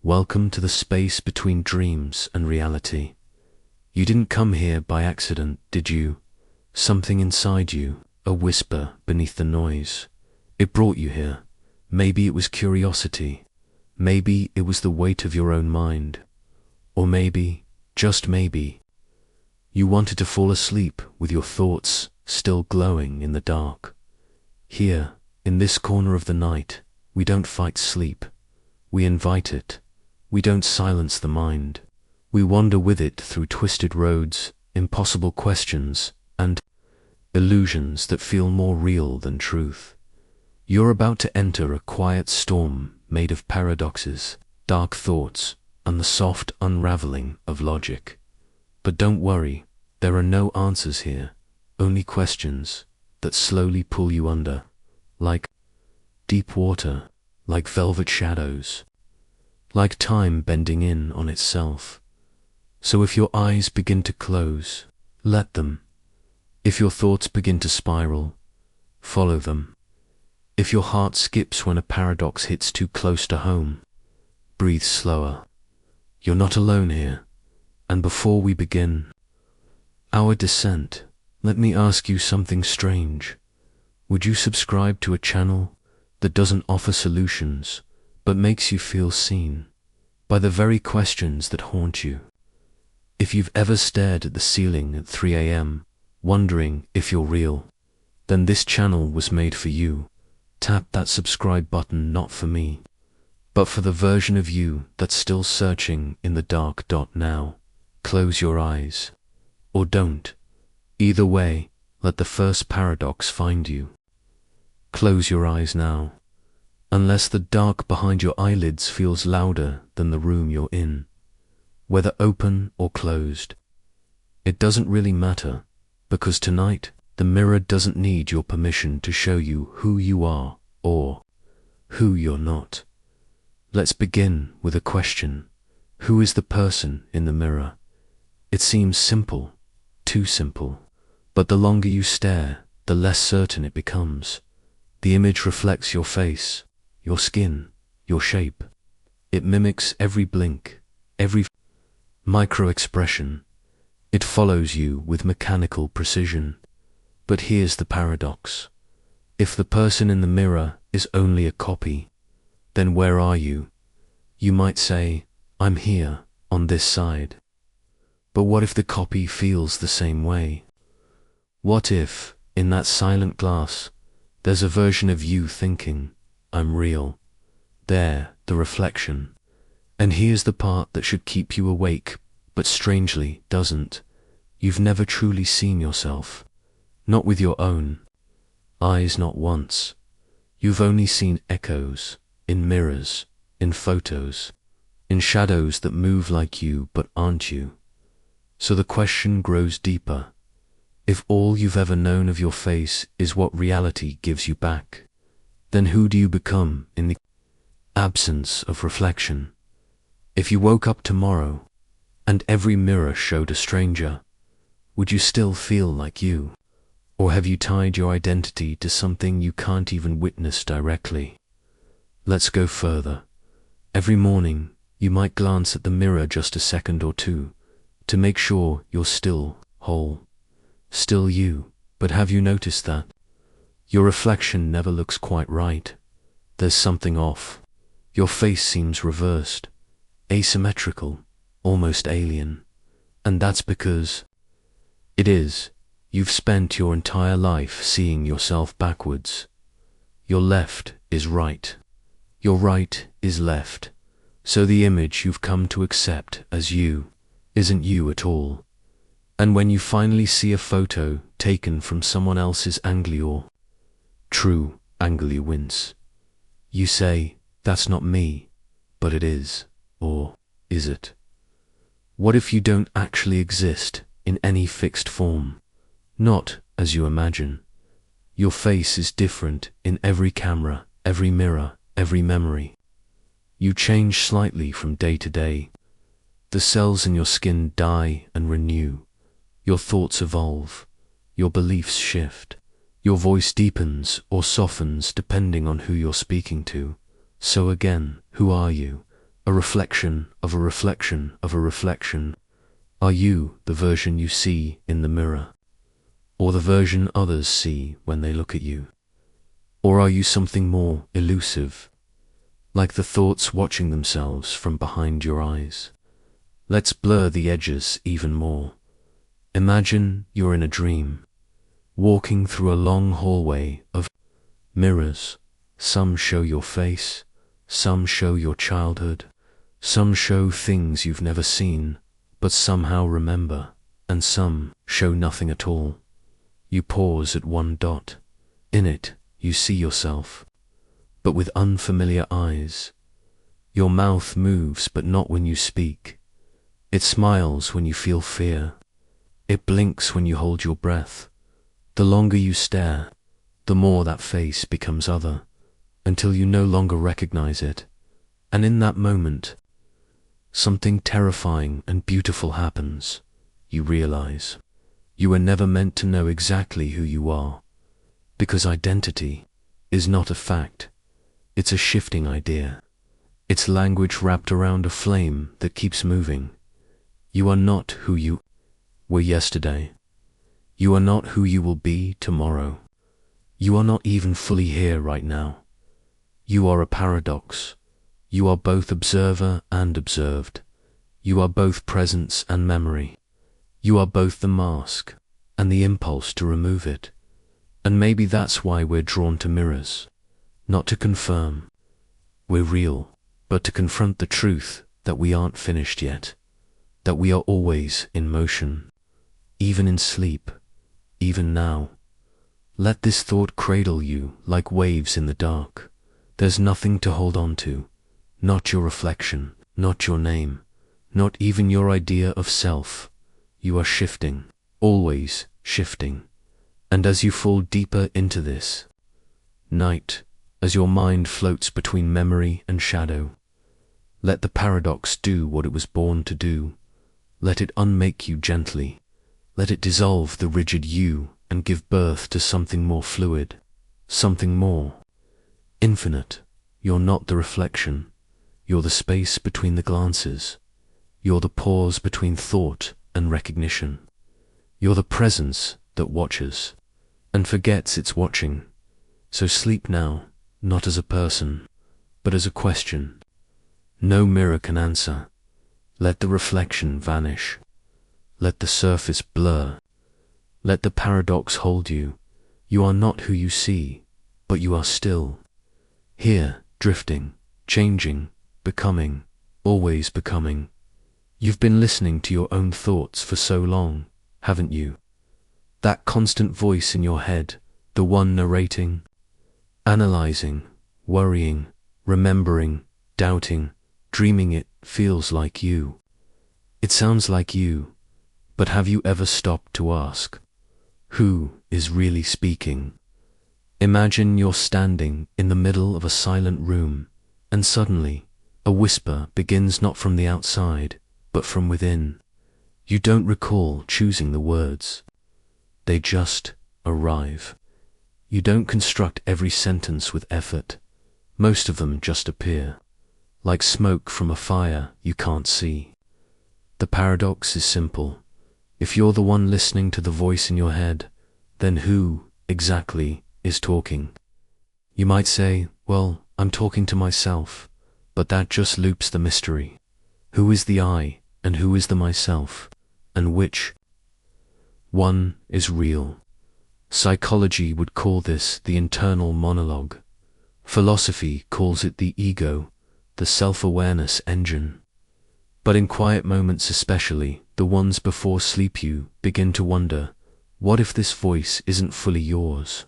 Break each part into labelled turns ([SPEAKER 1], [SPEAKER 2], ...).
[SPEAKER 1] Welcome to the space between dreams and reality. You didn't come here by accident, did you? Something inside you, a whisper beneath the noise. It brought you here. Maybe it was curiosity. Maybe it was the weight of your own mind. Or maybe, just maybe, you wanted to fall asleep with your thoughts still glowing in the dark. Here, in this corner of the night, we don't fight sleep. We invite it. We don't silence the mind. We wander with it through twisted roads, impossible questions, and illusions that feel more real than truth. You're about to enter a quiet storm made of paradoxes, dark thoughts, and the soft unraveling of logic. But don't worry, there are no answers here, only questions that slowly pull you under, like deep water, like velvet shadows, like time bending in on itself. So if your eyes begin to close, let them. If your thoughts begin to spiral, follow them. If your heart skips when a paradox hits too close to home, breathe slower. You're not alone here. And before we begin our descent, let me ask you something strange. Would you subscribe to a channel that doesn't offer solutions, but makes you feel seen by the very questions that haunt you? If you've ever stared at the ceiling at 3 a.m., wondering if you're real, then this channel was made for you. Tap that subscribe button not for me, but for the version of you that's still searching in the dark. Now, close your eyes. Or don't. Either way, let the first paradox find you. Close your eyes now. Unless the dark behind your eyelids feels louder than the room you're in, whether open or closed. It doesn't really matter, because tonight, the mirror doesn't need your permission to show you who you are or who you're not. Let's begin with a question. Who is the person in the mirror? It seems simple, too simple, but the longer you stare, the less certain it becomes. The image reflects your face, your skin, your shape. It mimics every blink, every micro-expression. It follows you with mechanical precision. But here's the paradox. If the person in the mirror is only a copy, then where are you? You might say, I'm here, on this side. But what if the copy feels the same way? What if, in that silent glass, there's a version of you thinking, I'm real? There, the reflection. And here's the part that should keep you awake, but strangely doesn't. You've never truly seen yourself. Not with your own eyes, not once. You've only seen echoes, in mirrors, in photos, in shadows that move like you but aren't you. So the question grows deeper. If all you've ever known of your face is what reality gives you back, then who do you become in the absence of reflection? If you woke up tomorrow and every mirror showed a stranger, would you still feel like you? Or have you tied your identity to something you can't even witness directly? Let's go further. Every morning, you might glance at the mirror just a second or two to make sure you're still whole, still you. But have you noticed that your reflection never looks quite right? There's something off. Your face seems reversed, asymmetrical, almost alien. And that's because it is. You've spent your entire life seeing yourself backwards. Your left is right. Your right is left. So the image you've come to accept as you isn't you at all. And when you finally see a photo taken from someone else's angle, true angle, you wince. You say, that's not me, but it is. Or is it? What if you don't actually exist in any fixed form? Not as you imagine. Your face is different in every camera, every mirror, every memory. You change slightly from day to day. The cells in your skin die and renew. Your thoughts evolve. Your beliefs shift. Your voice deepens or softens depending on who you're speaking to. So again, who are you? a reflection of a reflection of a reflection. Are you the version you see in the mirror? Or the version others see when they look at you? Or are you something more elusive, like the thoughts watching themselves from behind your eyes? Let's blur the edges even more. Imagine you're in a dream, walking through a long hallway of mirrors. Some show your face, some show your childhood, some show things you've never seen, but somehow remember, and some show nothing at all. You pause at one dot. In it, you see yourself, but with unfamiliar eyes. Your mouth moves, but not when you speak. It smiles when you feel fear. It blinks when you hold your breath. The longer you stare, the more that face becomes other, until you no longer recognize it. And in that moment, something terrifying and beautiful happens. You realize you were never meant to know exactly who you are, because identity is not a fact. It's a shifting idea. It's language wrapped around a flame that keeps moving. You are not who you were yesterday. You are not who you will be tomorrow. You are not even fully here right now. You are a paradox. You are both observer and observed. You are both presence and memory. You are both the mask and the impulse to remove it. And maybe that's why we're drawn to mirrors. Not to confirm we're real, but to confront the truth that we aren't finished yet. That we are always in motion, even in sleep, even now. Let this thought cradle you like waves in the dark. There's nothing to hold on to, not your reflection, not your name, not even your idea of self. You are shifting, always shifting. And as you fall deeper into this night, as your mind floats between memory and shadow, let the paradox do what it was born to do. Let it unmake you gently. Let it dissolve the rigid you and give birth to something more fluid, something more infinite. You're not the reflection. You're the space between the glances. You're the pause between thought and recognition. You're the presence that watches and forgets it's watching. So sleep now, not as a person, but as a question. No mirror can answer. Let the reflection vanish. Let the surface blur. Let the paradox hold you. You are not who you see, but you are still here, drifting, changing, becoming, always becoming. You've been listening to your own thoughts for so long, haven't you? That constant voice in your head, the one narrating, analyzing, worrying, remembering, doubting, dreaming. It feels like you. It sounds like you. But have you ever stopped to ask, who is really speaking? Imagine you're standing in the middle of a silent room, and suddenly a whisper begins, not from the outside, but from within. You don't recall choosing the words. They just arrive. You don't construct every sentence with effort. Most of them just appear, like smoke from a fire you can't see. The paradox is simple. If you're the one listening to the voice in your head, then who exactly is talking? You might say, well, I'm talking to myself, but that just loops the mystery. Who is the I and who is the myself, and which one is real? Psychology would call this the internal monologue. Philosophy calls it the ego, the self-awareness engine. But in quiet moments, especially the ones before sleep, you begin to wonder, what if this voice isn't fully yours?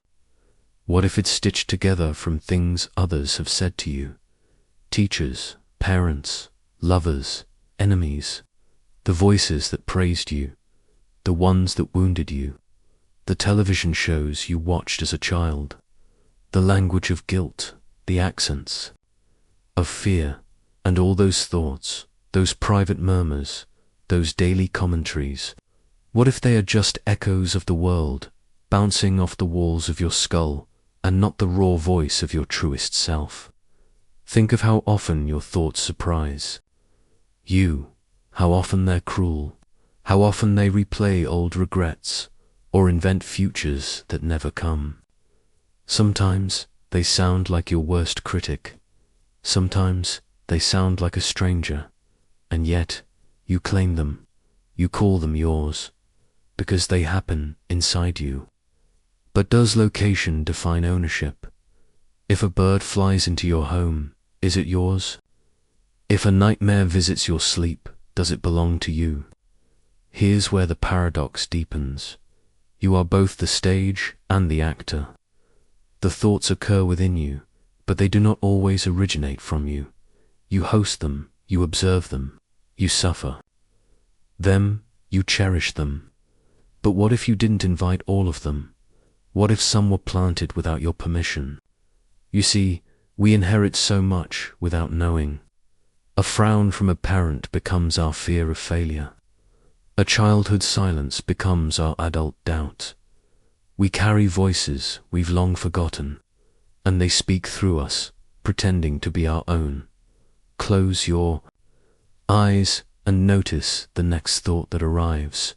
[SPEAKER 1] What if it's stitched together from things others have said to you? Teachers, parents, lovers, enemies, the voices that praised you, the ones that wounded you, the television shows you watched as a child, the language of guilt, the accents of fear, and all those thoughts, those private murmurs, those daily commentaries. What if they are just echoes of the world, bouncing off the walls of your skull, and not the raw voice of your truest self? Think of how often your thoughts surprise you, how often they're cruel, how often they replay old regrets or invent futures that never come. Sometimes they sound like your worst critic. Sometimes they sound like a stranger, and yet you claim them, you call them yours, because they happen inside you. But does location define ownership? If a bird flies into your home, is it yours? If a nightmare visits your sleep, does it belong to you? Here's where the paradox deepens. You are both the stage and the actor. The thoughts occur within you, but they do not always originate from you. You host them, you observe them, you suffer them, you cherish them. But what if you didn't invite all of them? What if some were planted without your permission? You see, we inherit so much without knowing. A frown from a parent becomes our fear of failure. A childhood silence becomes our adult doubt. We carry voices we've long forgotten, and they speak through us, pretending to be our own. Close your eyes and notice the next thought that arrives.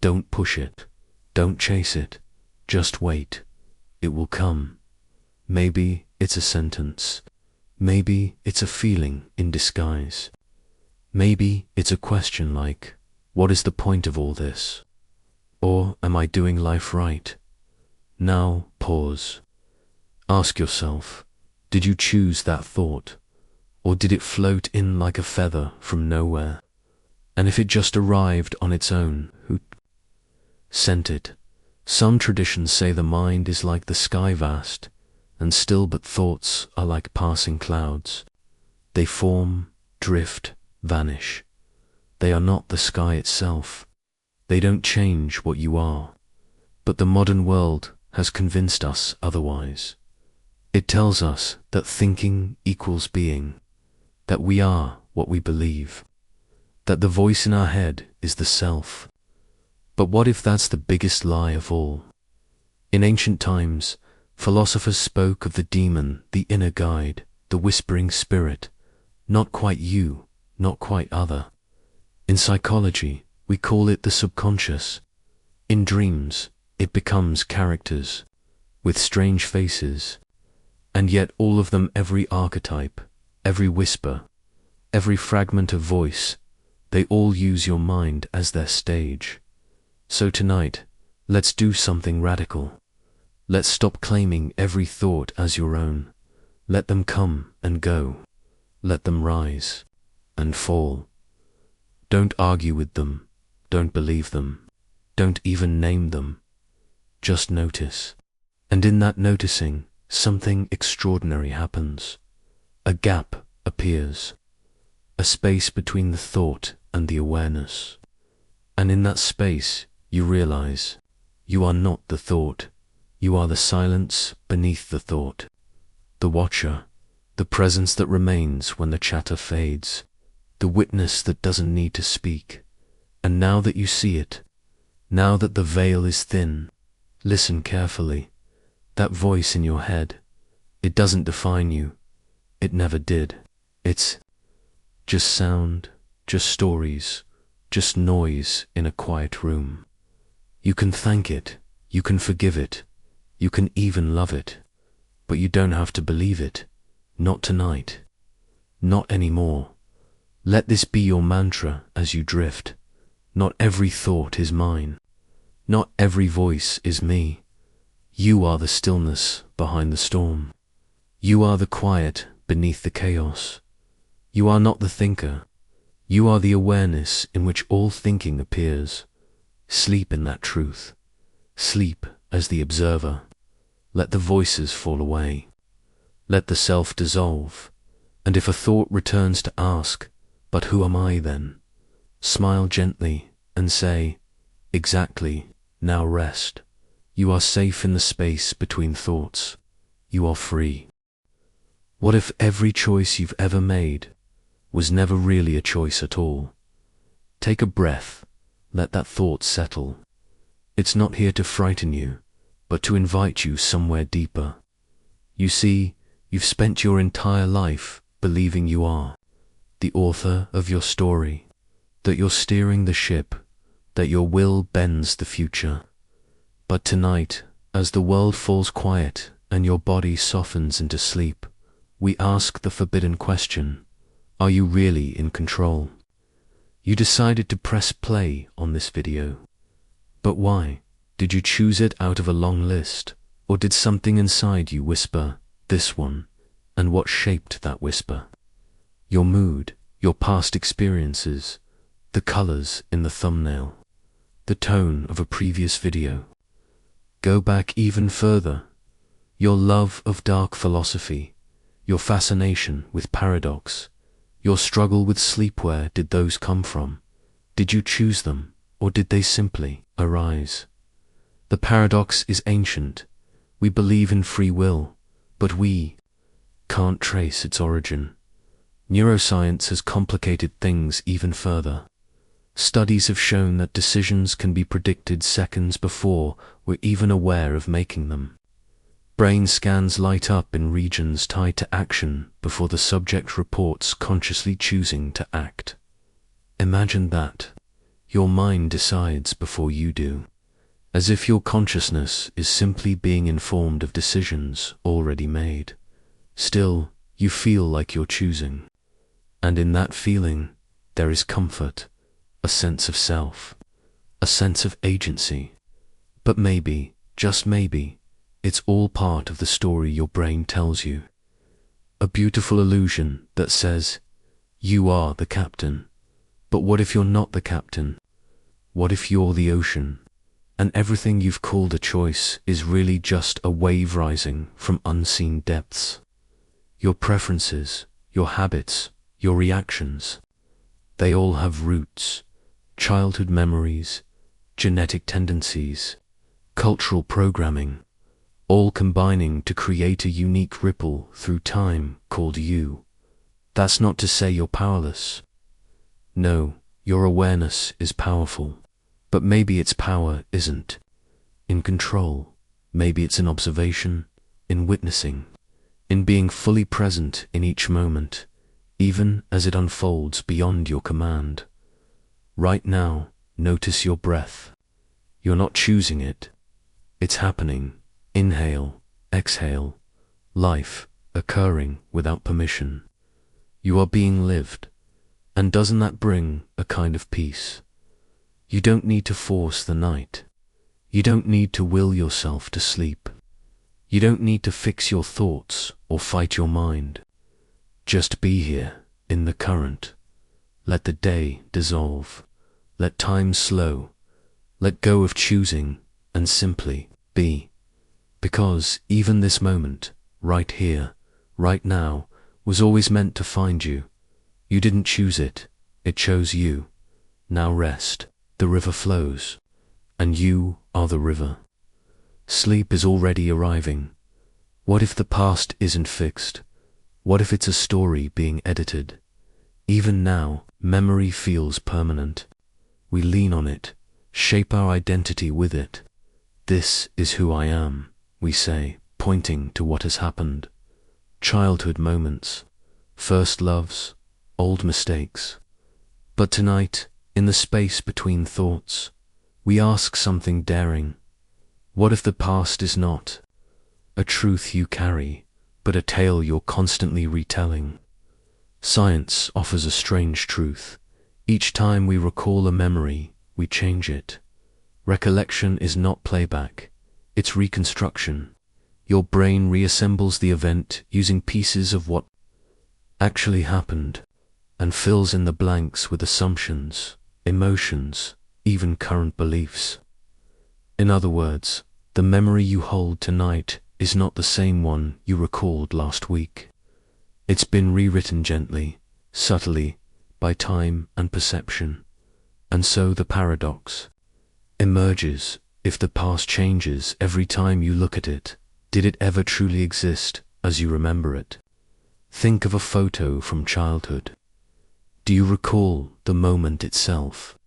[SPEAKER 1] Don't push it. Don't chase it. Just wait. It will come. Maybe it's a sentence. Maybe it's a feeling in disguise. Maybe it's a question like, what is the point of all this? Or am I doing life right? Now pause. Ask yourself, did you choose that thought? Or did it float in like a feather from nowhere? And if it just arrived on its own, who sent it? Some traditions say the mind is like the sky vast, and still but thoughts are like passing clouds. They form, drift, vanish. They are not the sky itself. They don't change what you are. But the modern world has convinced us otherwise. It tells us that thinking equals being, that we are what we believe, that the voice in our head is the self. But what if that's the biggest lie of all? In ancient times, philosophers spoke of the demon, the inner guide, the whispering spirit, not quite you, not quite other. In psychology, we call it the subconscious. In dreams, it becomes characters, with strange faces, and yet all of them, every archetype, every whisper, every fragment of voice, they all use your mind as their stage. So tonight, let's do something radical. Let's stop claiming every thought as your own. Let them come and go. Let them rise and fall. Don't argue with them. Don't believe them. Don't even name them. Just notice. And in that noticing, something extraordinary happens. A gap appears. A space between the thought and the awareness. And in that space, you realize you are not the thought. You are the silence beneath the thought, the watcher, the presence that remains when the chatter fades, the witness that doesn't need to speak. And now that you see it, now that the veil is thin, listen carefully. That voice in your head, it doesn't define you. It never did. It's just sound, just stories, just noise in a quiet room. You can thank it, you can forgive it, you can even love it, but you don't have to believe it. Not tonight. Not anymore. Let this be your mantra as you drift. Not every thought is mine. Not every voice is me. You are the stillness behind the storm. You are the quiet beneath the chaos. You are not the thinker. You are the awareness in which all thinking appears. Sleep in that truth. Sleep as the observer. Let the voices fall away. Let the self dissolve. And if a thought returns to ask, but who am I then? Smile gently and say, exactly, now rest. You are safe in the space between thoughts. You are free. What if every choice you've ever made was never really a choice at all? Take a breath. Let that thought settle. It's not here to frighten you, but to invite you somewhere deeper. You see, You've spent your entire life believing you are the author of your story, that you're steering the ship, that your will bends the future. But tonight, as the world falls quiet and your body softens into sleep, we ask the forbidden question: are you really in control? You decided to press play on this video. But why? Did you choose it out of a long list? Or did something inside you whisper, this one? And what shaped that whisper? Your mood, your past experiences, the colors in the thumbnail, the tone of a previous video. Go back even further. Your love of dark philosophy, your fascination with paradox, your struggle with sleep, where did those come from? Did you choose them, or did they simply arise? The paradox is ancient. We believe in free will, but we can't trace its origin. Neuroscience has complicated things even further. Studies have shown that decisions can be predicted seconds before we're even aware of making them. Brain scans light up in regions tied to action before the subject reports consciously choosing to act. Imagine that. Your mind decides before you do, as if your consciousness is simply being informed of decisions already made. Still, you feel like you're choosing. And in that feeling, there is comfort, a sense of self, a sense of agency. But maybe, just maybe, it's all part of the story your brain tells you. A beautiful illusion that says, you are the captain. But what if you're not the captain? What if you're the ocean, and everything you've called a choice is really just a wave rising from unseen depths? Your preferences, your habits, your reactions, they all have roots, childhood memories, genetic tendencies, cultural programming, all combining to create a unique ripple through time called you. That's not to say you're powerless. No, your awareness is powerful, but maybe its power isn't in control. Maybe it's in observation, in witnessing, in being fully present in each moment, even as it unfolds beyond your command. Right now, notice your breath. You're not choosing it. It's happening. Inhale, exhale, life occurring without permission. You are being lived. And doesn't that bring a kind of peace? You don't need to force the night. You don't need to will yourself to sleep. You don't need to fix your thoughts or fight your mind. Just be here, in the current. Let the day dissolve. Let time slow. Let go of choosing and simply be. Because even this moment, right here, right now, was always meant to find you. You didn't choose it, it chose you. Now rest, the river flows, and you are the river. Sleep is already arriving. What if the past isn't fixed? What if it's a story being edited? Even now, memory feels permanent. We lean on it, shape our identity with it. This is who I am, we say, pointing to what has happened. Childhood moments, first loves, old mistakes. But tonight, in the space between thoughts, we ask something daring. What if the past is not a truth you carry, but a tale you're constantly retelling? Science offers a strange truth. Each time we recall a memory, we change it. Recollection is not playback, it's reconstruction. Your brain reassembles the event using pieces of what actually happened, and fills in the blanks with assumptions, emotions, even current beliefs. In other words, the memory you hold tonight is not the same one you recalled last week. It's been rewritten gently, subtly, by time and perception. And so the paradox emerges. If the past changes every time you look at it, did it ever truly exist as you remember it? Think of a photo from childhood. Do you recall the moment itself?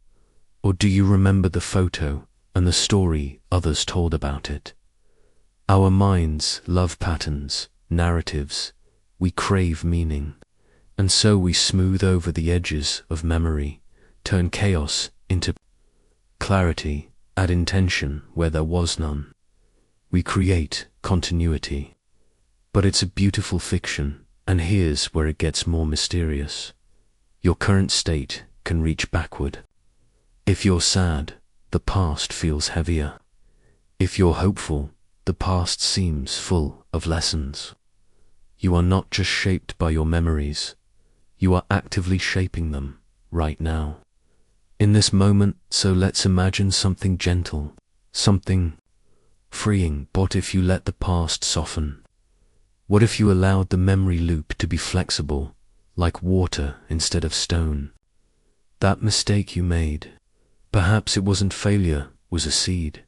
[SPEAKER 1] Or do you remember the photo and the story others told about it? Our minds love patterns, narratives, we crave meaning. And so we smooth over the edges of memory, turn chaos into clarity, add intention where there was none. We create continuity. But it's a beautiful fiction, and here's where it gets more mysterious. Your current state can reach backward. If you're sad, the past feels heavier. If you're hopeful, the past seems full of lessons. You are not just shaped by your memories, you are actively shaping them right now. In this moment, so let's imagine something gentle, something freeing. What if you let the past soften? What if you allowed the memory loop to be flexible, like water instead of stone? That mistake you made, perhaps it wasn't failure, was a seed.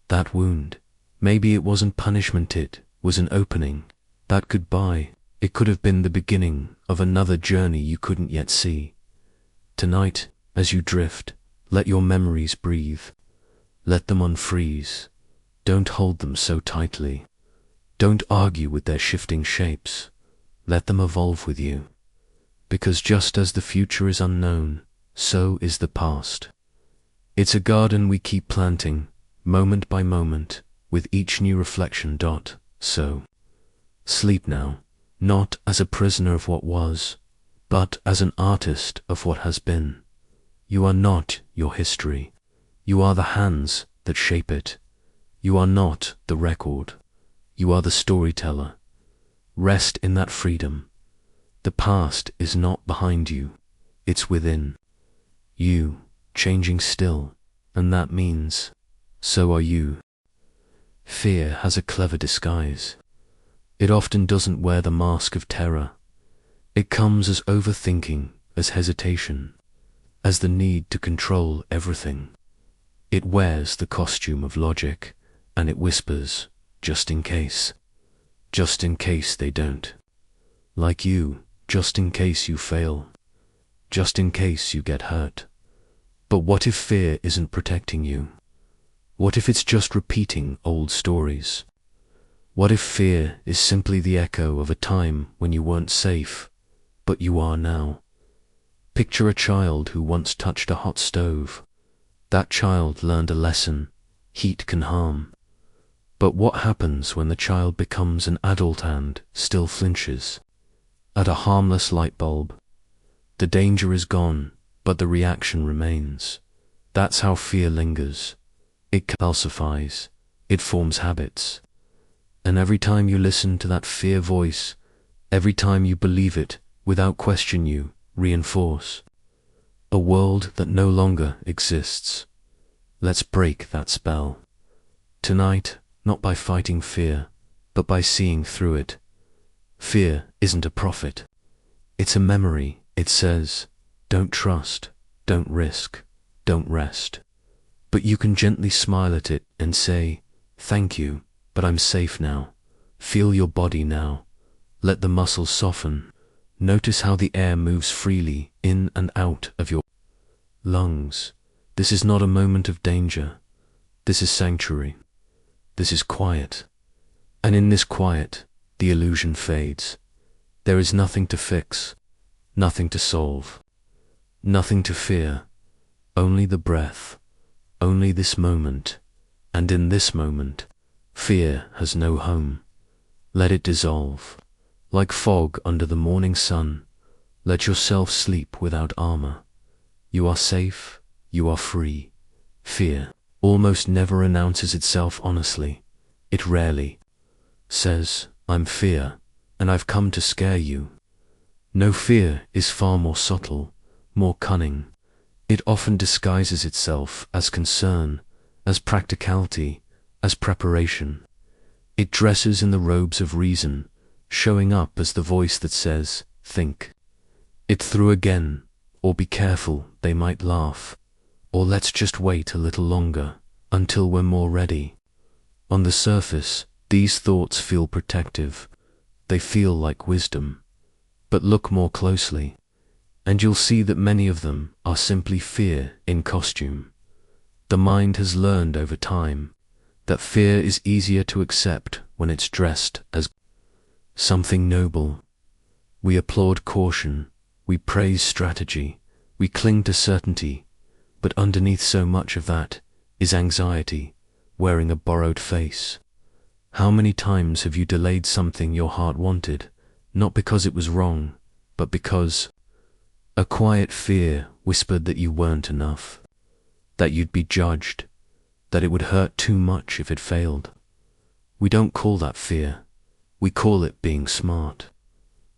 [SPEAKER 1] That wound, maybe it wasn't punishment, it was an opening. That goodbye, it could have been the beginning of another journey you couldn't yet see. Tonight, as you drift, let your memories breathe. Let them unfreeze. Don't hold them so tightly. Don't argue with their shifting shapes. Let them evolve with you. Because just as the future is unknown, so is the past. It's a garden we keep planting, moment by moment, with each new reflection. So, sleep now, not as a prisoner of what was, but as an artist of what has been. You are not your history. You are the hands that shape it. You are not the record. You are the storyteller. Rest in that freedom. The past is not behind you. It's within. You, changing still, and that means, so are you. Fear has a clever disguise. It often doesn't wear the mask of terror. It comes as overthinking, as hesitation, as the need to control everything. It wears the costume of logic, and it whispers, just in case they don't. Like you, just in case you fail, just in case you get hurt. But what if fear isn't protecting you? What if it's just repeating old stories? What if fear is simply the echo of a time when you weren't safe, but you are now? Picture a child who once touched a hot stove. That child learned a lesson: heat can harm. But what happens when the child becomes an adult and still flinches at a harmless light bulb? The danger is gone, but the reaction remains. That's how fear lingers. It calcifies. It forms habits. And every time you listen to that fear voice, every time you believe it without question, you reinforce a world that no longer exists. Let's break that spell. Tonight, not by fighting fear, but by seeing through it. Fear isn't a prophet. It's a memory. It says, don't trust, don't risk, don't rest. But you can gently smile at it and say, thank you, but I'm safe now. Feel your body now. Let the muscles soften. Notice how the air moves freely in and out of your lungs. This is not a moment of danger. This is sanctuary. This is quiet. And in this quiet, the illusion fades. There is nothing to fix, nothing to solve, nothing to fear, only the breath, only this moment. And in this moment, fear has no home. Let it dissolve. Like fog under the morning sun, let yourself sleep without armor. You are safe, you are free. Fear almost never announces itself honestly. It rarely says, I'm fear, and I've come to scare you. No, fear is far more subtle, more cunning. It often disguises itself as concern, as practicality, as preparation. It dresses in the robes of reason, showing up as the voice that says, think it through again, or be careful, they might laugh, or let's just wait a little longer, until we're more ready. On the surface, these thoughts feel protective. They feel like wisdom. But look more closely, and you'll see that many of them are simply fear in costume. The mind has learned over time that fear is easier to accept when it's dressed as something noble. We applaud caution, we praise strategy, we cling to certainty, but underneath so much of that is anxiety, wearing a borrowed face. How many times have you delayed something your heart wanted, not because it was wrong, but because a quiet fear whispered that you weren't enough, that you'd be judged, that it would hurt too much if it failed? We don't call that fear. We call it being smart.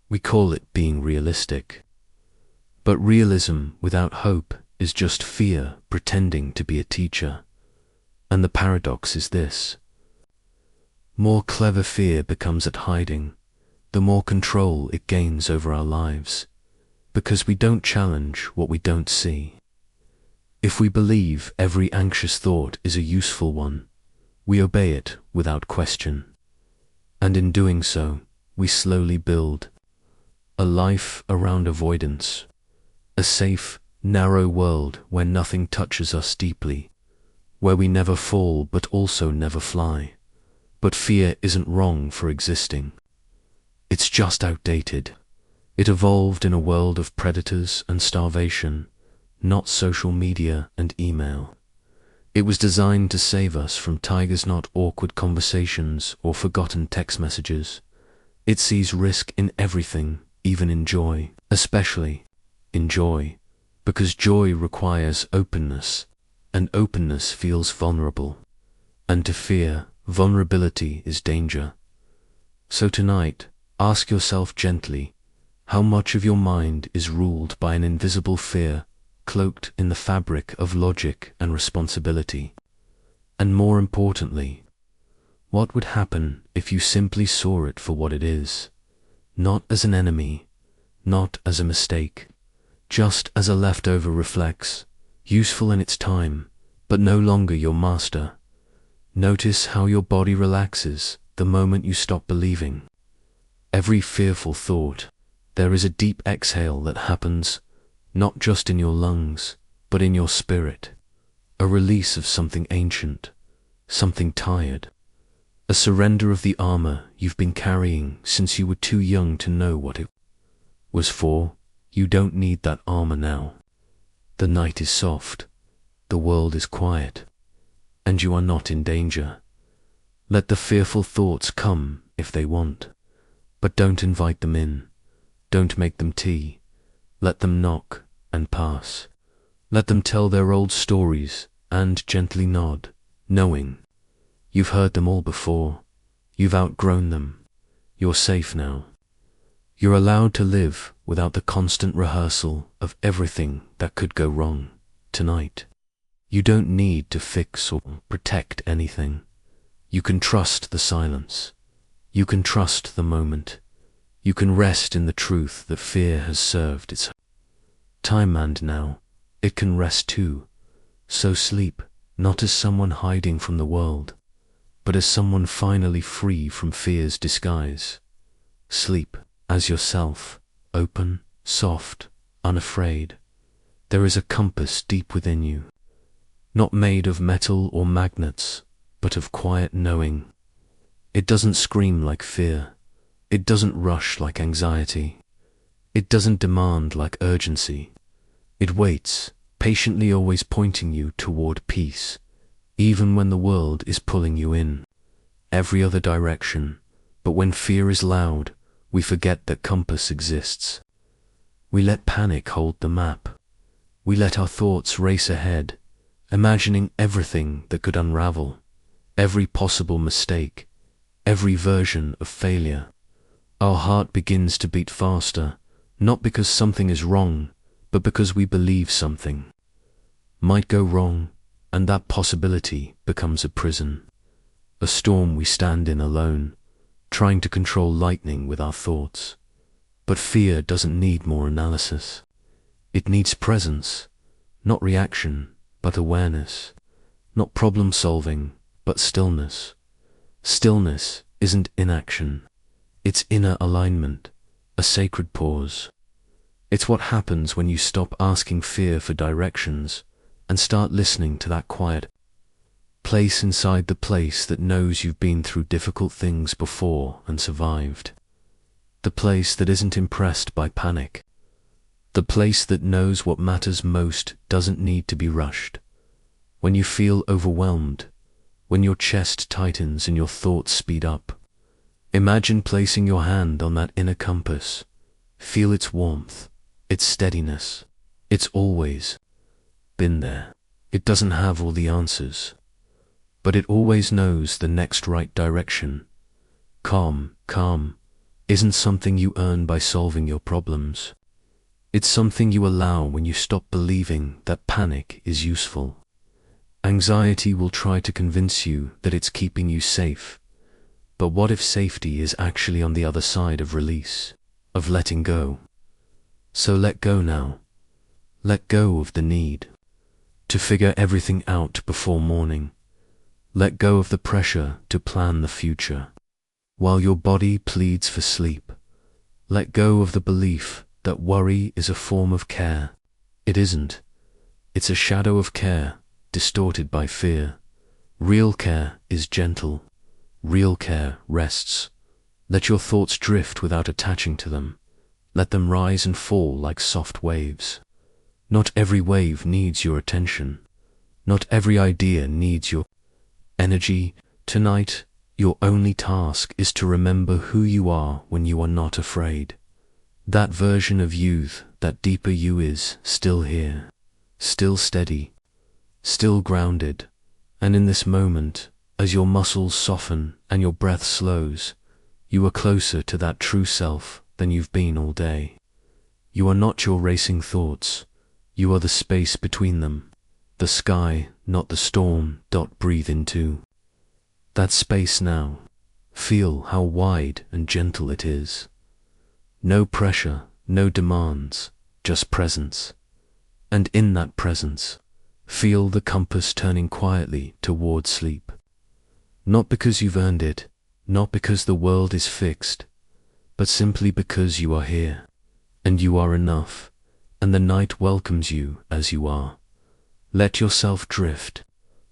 [SPEAKER 1] We call it being realistic. But realism without hope is just fear pretending to be a teacher. And the paradox is this: more clever fear becomes at hiding, the more control it gains over our lives, because we don't challenge what we don't see. If we believe every anxious thought is a useful one, we obey it without question. And in doing so, we slowly build a life around avoidance, a safe, narrow world where nothing touches us deeply, where we never fall but also never fly. But fear isn't wrong for existing. It's just outdated. It evolved in a world of predators and starvation, not social media and email. It was designed to save us from tigers, not awkward conversations or forgotten text messages. It sees risk in everything, even in joy, especially in joy, because joy requires openness, and openness feels vulnerable. And to fear, vulnerability is danger. So tonight, ask yourself gently, how much of your mind is ruled by an invisible fear cloaked in the fabric of logic and responsibility? And more importantly, what would happen if you simply saw it for what it is? Not as an enemy, not as a mistake, just as a leftover reflex, useful in its time, but no longer your master. Notice how your body relaxes the moment you stop believing. Every fearful thought, there is a deep exhale that happens, not just in your lungs, but in your spirit. A release of something ancient, something tired. A surrender of the armor you've been carrying since you were too young to know what it was for. You don't need that armor now. The night is soft, the world is quiet, and you are not in danger. Let the fearful thoughts come if they want, but don't invite them in. Don't make them tea. Let them knock and pass. Let them tell their old stories and gently nod, knowing you've heard them all before. You've outgrown them. You're safe now. You're allowed to live without the constant rehearsal of everything that could go wrong tonight. You don't need to fix or protect anything. You can trust the silence. You can trust the moment. You can rest in the truth that fear has served its time, and now it can rest too. So sleep, not as someone hiding from the world, but as someone finally free from fear's disguise. Sleep as yourself, open, soft, unafraid. There is a compass deep within you, not made of metal or magnets, but of quiet knowing. It doesn't scream like fear. It doesn't rush like anxiety. It doesn't demand like urgency. It waits, patiently, always pointing you toward peace, even when the world is pulling you in every other direction. But when fear is loud, we forget that compass exists. We let panic hold the map. We let our thoughts race ahead, imagining everything that could unravel, every possible mistake, every version of failure. Our heart begins to beat faster, not because something is wrong, but because we believe something might go wrong, and that possibility becomes a prison, a storm we stand in alone, trying to control lightning with our thoughts. But fear doesn't need more analysis. It needs presence, not reaction, but awareness, not problem solving, but stillness. Stillness isn't inaction. It's inner alignment, a sacred pause. It's what happens when you stop asking fear for directions and start listening to that quiet place inside the place that knows you've been through difficult things before and survived. the place that isn't impressed by panic. The place that knows what matters most doesn't need to be rushed. When you feel overwhelmed, when your chest tightens and your thoughts speed up, imagine placing your hand on that inner compass. Feel its warmth, its steadiness. It's always been there. It doesn't have all the answers, but it always knows the next right direction. Calm isn't something you earn by solving your problems. It's something you allow when you stop believing that panic is useful. Anxiety will try to convince you that it's keeping you safe. But what if safety is actually on the other side of release, of letting go? So let go now. Let go of the need to figure everything out before morning. Let go of the pressure to plan the future while your body pleads for sleep. Let go of the belief that worry is a form of care. It isn't. It's a shadow of care, distorted by fear. Real care is gentle. Real care rests. Let your thoughts drift without attaching to them. Let them rise and fall like soft waves. Not every wave needs your attention. Not every idea needs your energy. Tonight, your only task is to remember who you are when you are not afraid. That version of you, that deeper you is still here, still steady, still grounded. And in this moment, as your muscles soften and your breath slows, you are closer to that true self than you've been all day. You are not your racing thoughts. You are the space between them, the sky, not the storm. Breathe into that space now. Feel how wide and gentle it is. No pressure, no demands, just presence. And in that presence, feel the compass turning quietly toward sleep. Not because you've earned it, not because the world is fixed, but simply because you are here, and you are enough, and the night welcomes you as you are. Let yourself drift.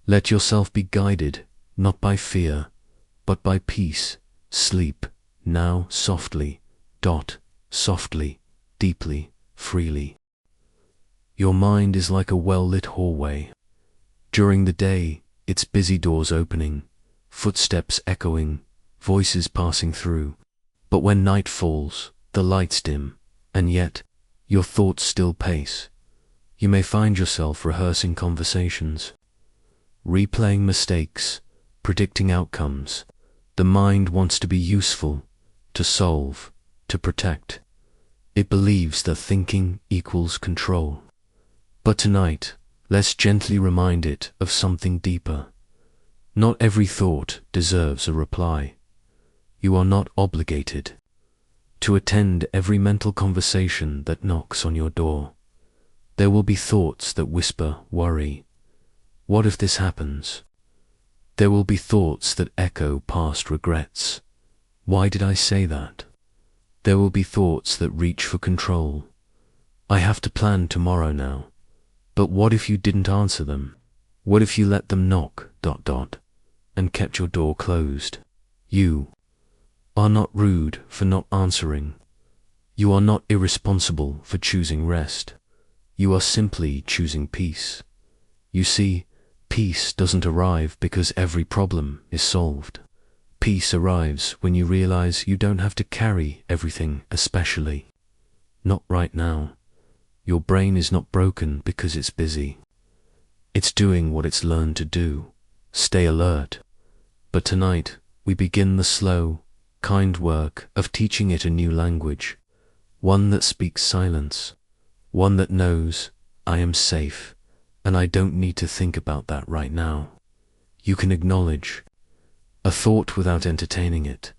[SPEAKER 1] Let yourself be guided, not by fear, but by peace. Sleep, now, softly, softly, deeply, freely. Your mind is like a well-lit hallway. During the day, its busy doors opening, footsteps echoing, voices passing through. But when night falls, the lights dim, and yet, your thoughts still pace. You may find yourself rehearsing conversations, replaying mistakes, predicting outcomes. The mind wants to be useful, to solve, to protect. It believes that thinking equals control. But tonight, let's gently remind it of something deeper. Not every thought deserves a reply. You are not obligated to attend every mental conversation that knocks on your door. There will be thoughts that whisper worry. What if this happens? There will be thoughts that echo past regrets. Why did I say that? There will be thoughts that reach for control. I have to plan tomorrow now. But what if you didn't answer them? What if you let them knock, and kept your door closed? You are not rude for not answering. You are not irresponsible for choosing rest. You are simply choosing peace. You see, peace doesn't arrive because every problem is solved. Peace arrives when you realize you don't have to carry everything, especially not right now. Your brain is not broken because it's busy. It's doing what it's learned to do. Stay alert. But tonight, we begin the slow, kind work of teaching it a new language, one that speaks silence, one that knows, I am safe, and I don't need to think about that right now. You can acknowledge a thought without entertaining it.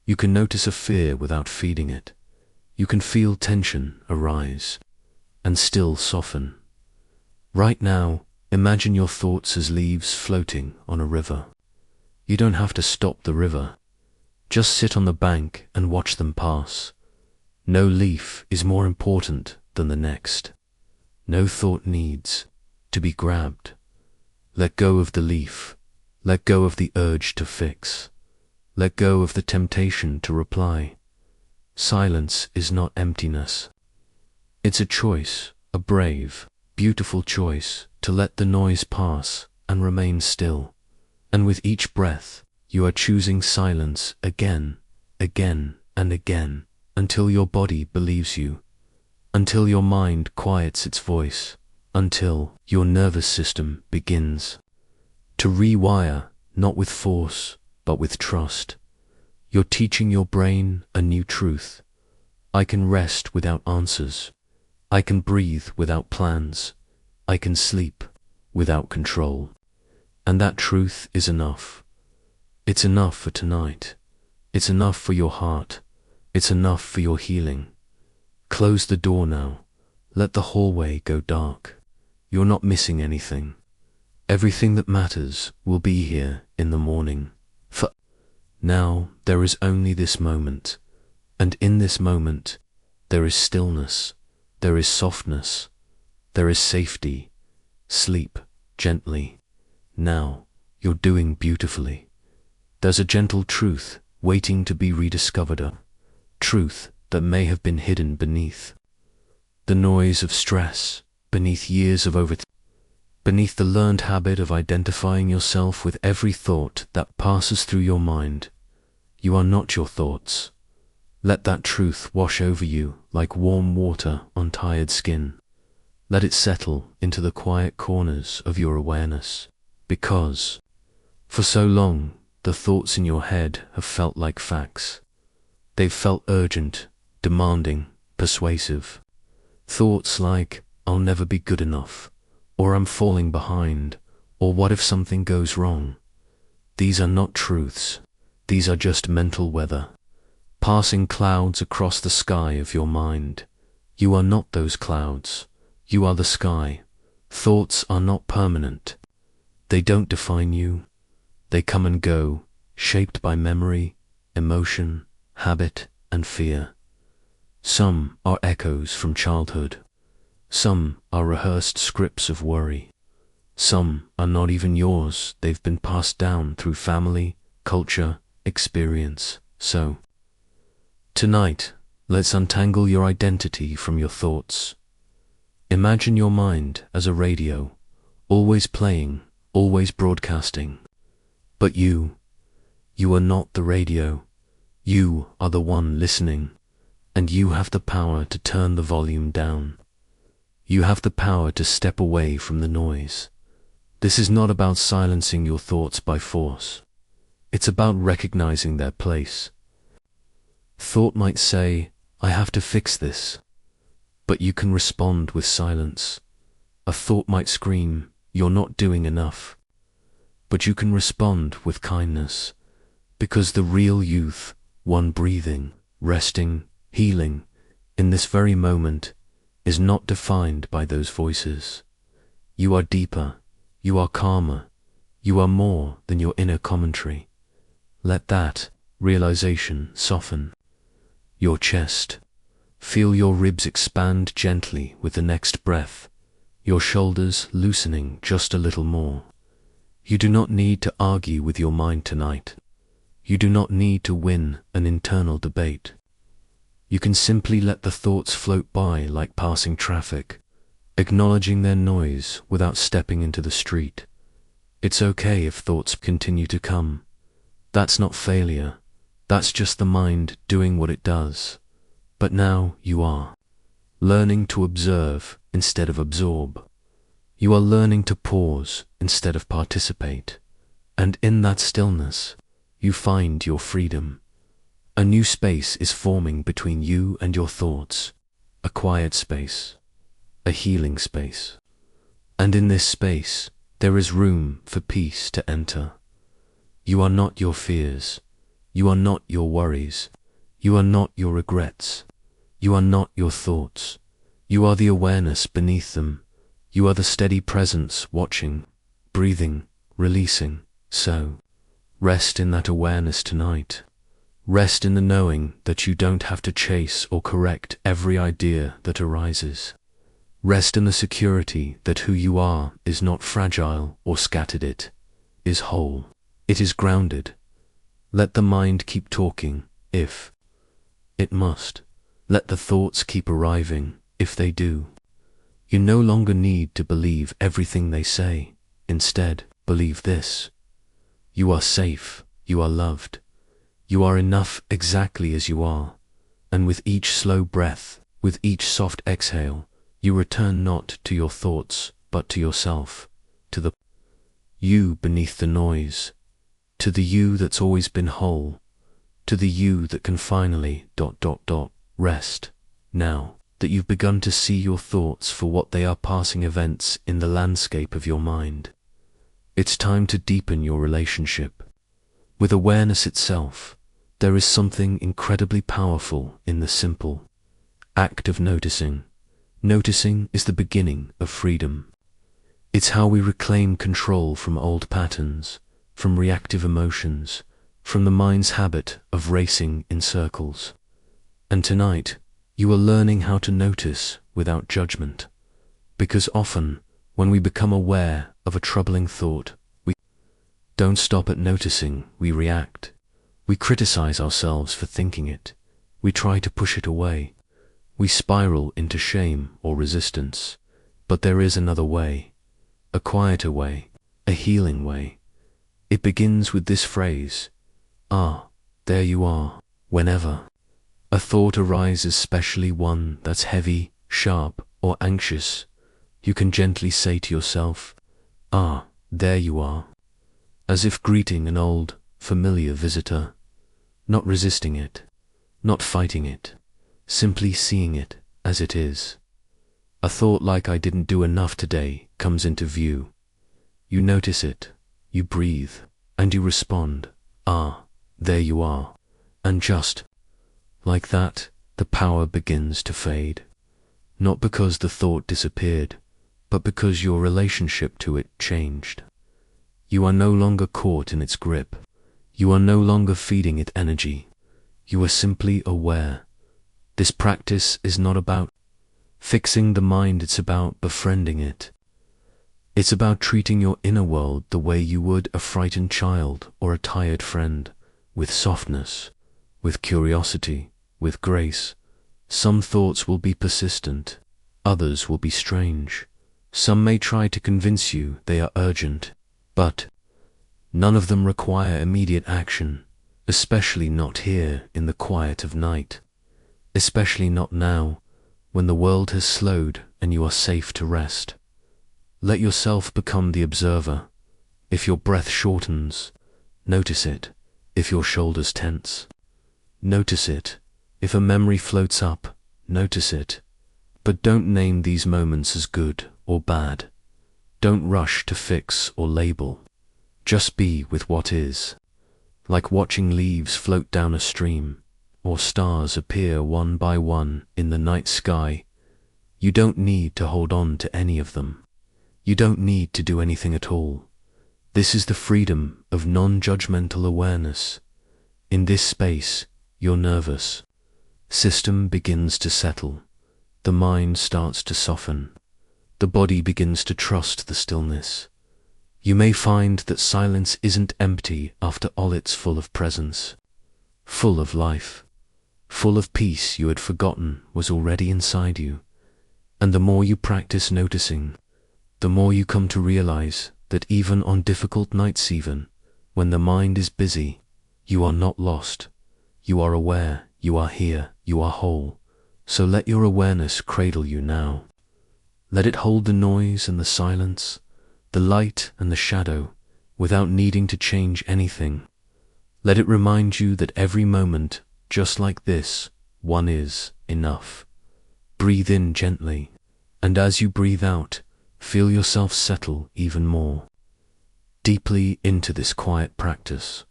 [SPEAKER 1] You can notice a fear without feeding it. You can feel tension arise and still soften. Right now, imagine your thoughts as leaves floating on a river. You don't have to stop the river. Just sit on the bank and watch them pass. No leaf is more important than the next. No thought needs to be grabbed. Let go of the leaf. Let go of the urge to fix. Let go of the temptation to reply. Silence is not emptiness. It's a choice, a brave, beautiful choice to let the noise pass and remain still. And with each breath, you are choosing silence again, again, and again, until your body believes you, until your mind quiets its voice, until your nervous system begins to rewire, not with force, but with trust. You're teaching your brain a new truth. I can rest without answers. I can breathe without plans. I can sleep without control. And that truth is enough. It's enough for tonight. It's enough for your heart. It's enough for your healing. Close the door now. Let the hallway go dark. You're not missing anything. Everything that matters will be here in the morning. For now there is only this moment, and in this moment there is stillness, there is softness, there is safety. Sleep gently. Now you're doing beautifully. There's a gentle truth waiting to be rediscovered, a truth that may have been hidden beneath the noise of stress, beneath years of overthinking, beneath the learned habit of identifying yourself with every thought that passes through your mind. You are not your thoughts. Let that truth wash over you like warm water on tired skin. Let it settle into the quiet corners of your awareness, because for so long the thoughts in your head have felt like facts. They've felt urgent, demanding, persuasive. Thoughts like, I'll never be good enough, or I'm falling behind, or what if something goes wrong? These are not truths. These are just mental weather, passing clouds across the sky of your mind. You are not those clouds. You are the sky. Thoughts are not permanent. They don't define you. They come and go, shaped by memory, emotion, habit, and fear. Some are echoes from childhood. Some are rehearsed scripts of worry. Some are not even yours. They've been passed down through family, culture, experience. So, tonight, let's untangle your identity from your thoughts. Imagine your mind as a radio, always playing, always broadcasting. But you are not the radio. You are the one listening, and you have the power to turn the volume down. You have the power to step away from the noise. This is not about silencing your thoughts by force. It's about recognizing their place. Thought might say, I have to fix this, but you can respond with silence. A thought might scream, you're not doing enough, but you can respond with kindness, because the real youth, one breathing, resting, healing, in this very moment, is not defined by those voices. You are deeper, you are calmer, you are more than your inner commentary. Let that realization soften your chest. Feel your ribs expand gently with the next breath, your shoulders loosening just a little more. You do not need to argue with your mind tonight. You do not need to win an internal debate. You can simply let the thoughts float by like passing traffic, acknowledging their noise without stepping into the street. It's okay if thoughts continue to come. That's not failure. That's just the mind doing what it does. But now you are learning to observe instead of absorb. You are learning to pause instead of participate. And in that stillness, you find your freedom. A new space is forming between you and your thoughts. A quiet space. A healing space. And in this space, there is room for peace to enter. You are not your fears. You are not your worries. You are not your regrets. You are not your thoughts. You are the awareness beneath them. You are the steady presence watching, breathing, releasing. So, rest in that awareness tonight. Rest in the knowing that you don't have to chase or correct every idea that arises. Rest in the security that who you are is not fragile or scattered. It is whole. It is grounded. Let the mind keep talking, if It must. Let the thoughts keep arriving, if they do. You no longer need to believe everything they say. Instead, believe this. You are safe, you are loved. You are enough exactly as you are. And with each slow breath, with each soft exhale, you return not to your thoughts, but to yourself, to the you beneath the noise, to the you that's always been whole, to the you that can finally ... rest, now that you've begun to see your thoughts for what they are, passing events in the landscape of your mind. It's time to deepen your relationship with awareness itself. There is something incredibly powerful in the simple act of noticing. Noticing is the beginning of freedom. It's how we reclaim control from old patterns, from reactive emotions, from the mind's habit of racing in circles. And tonight, you are learning how to notice without judgment. Because often, when we become aware of a troubling thought, we don't stop at noticing, we react. We criticize ourselves for thinking it. We try to push it away. We spiral into shame or resistance. But there is another way, a quieter way, a healing way. It begins with this phrase, there you are. Whenever a thought arises, especially one that's heavy, sharp, or anxious, you can gently say to yourself, there you are, as if greeting an old, familiar visitor, not resisting it, not fighting it, simply seeing it as it is. A thought like "I didn't do enough today" comes into view. You notice it, you breathe, and you respond, there you are. And just like that, the power begins to fade. Not because the thought disappeared, but because your relationship to it changed. You are no longer caught in its grip. You are no longer feeding it energy. You are simply aware. This practice is not about fixing the mind, it's about befriending it. It's about treating your inner world the way you would a frightened child or a tired friend, with softness, with curiosity, with grace. Some thoughts will be persistent, others will be strange. Some may try to convince you they are urgent, but none of them require immediate action, especially not here in the quiet of night, especially not now, when the world has slowed and you are safe to rest. Let yourself become the observer. If your breath shortens, notice it. If your shoulders tense, notice it. If a memory floats up, notice it. But don't name these moments as good or bad. Don't rush to fix or label. Just be with what is. Like watching leaves float down a stream, or stars appear one by one in the night sky. You don't need to hold on to any of them. You don't need to do anything at all. This is the freedom of non-judgmental awareness. In this space, your nervous system begins to settle. The mind starts to soften. The body begins to trust the stillness. You may find that silence isn't empty after all, it's full of presence, full of life, full of peace you had forgotten was already inside you. And the more you practice noticing, the more you come to realize that even on difficult nights, even when the mind is busy, you are not lost. You are aware, you are here, you are whole. So let your awareness cradle you now. Let it hold the noise and the silence, the light and the shadow, without needing to change anything. Let it remind you that every moment, just like this, one is enough. Breathe in gently, and as you breathe out, feel yourself settle even more deeply into this quiet practice.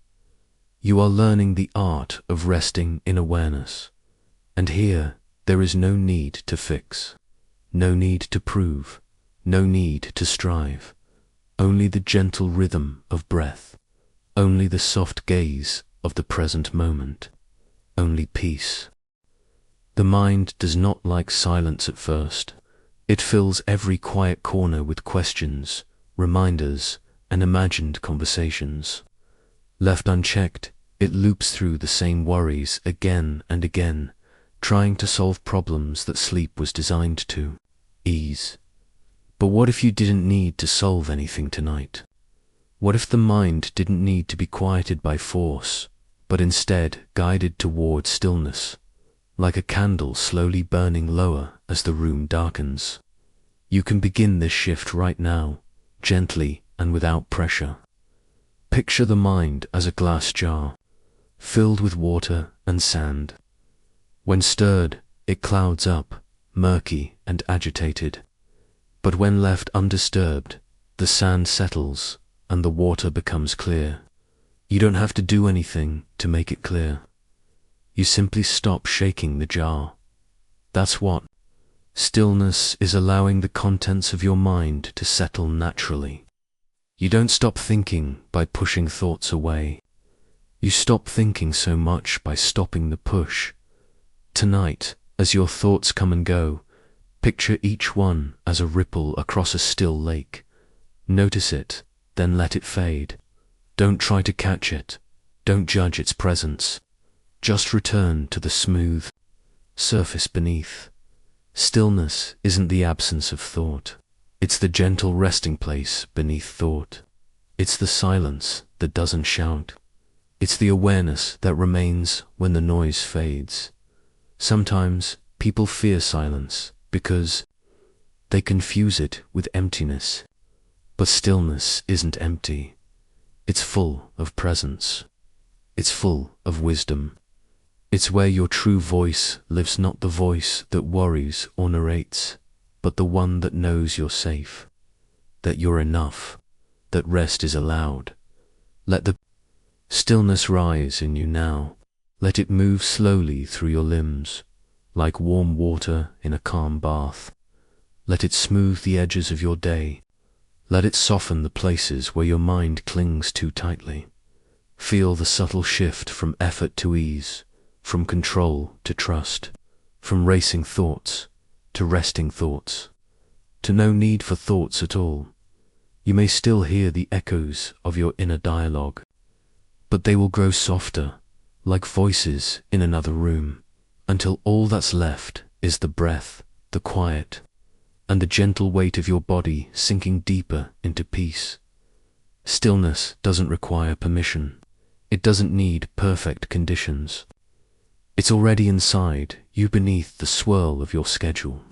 [SPEAKER 1] You are learning the art of resting in awareness, and here there is no need to fix, no need to prove, no need to strive, only the gentle rhythm of breath, only the soft gaze of the present moment, only peace. The mind does not like silence at first. It fills every quiet corner with questions, reminders, and imagined conversations. Left unchecked, it loops through the same worries again and again, trying to solve problems that sleep was designed to ease. But what if you didn't need to solve anything tonight? What if the mind didn't need to be quieted by force, but instead guided toward stillness, like a candle slowly burning lower as the room darkens? You can begin this shift right now, gently and without pressure. Picture the mind as a glass jar, filled with water and sand. When stirred, it clouds up, murky and agitated. But when left undisturbed, the sand settles and the water becomes clear. You don't have to do anything to make it clear. You simply stop shaking the jar. That's what stillness is, allowing the contents of your mind to settle naturally. You don't stop thinking by pushing thoughts away. You stop thinking so much by stopping the push. Tonight, as your thoughts come and go, picture each one as a ripple across a still lake. Notice it, then let it fade. Don't try to catch it. Don't judge its presence. Just return to the smooth surface beneath. Stillness isn't the absence of thought. It's the gentle resting place beneath thought. It's the silence that doesn't shout. It's the awareness that remains when the noise fades. Sometimes people fear silence because they confuse it with emptiness. But stillness isn't empty. It's full of presence. It's full of wisdom. It's where your true voice lives, not the voice that worries or narrates, but the one that knows you're safe, that you're enough, that rest is allowed. Let the stillness rise in you now. Let it move slowly through your limbs, like warm water in a calm bath. Let it smooth the edges of your day. Let it soften the places where your mind clings too tightly. Feel the subtle shift from effort to ease, from control to trust, from racing thoughts to resting thoughts, to no need for thoughts at all. You may still hear the echoes of your inner dialogue, but they will grow softer, like voices in another room, until all that's left is the breath, the quiet, and the gentle weight of your body sinking deeper into peace. Stillness doesn't require permission. It doesn't need perfect conditions. It's already inside you, beneath the swirl of your schedule,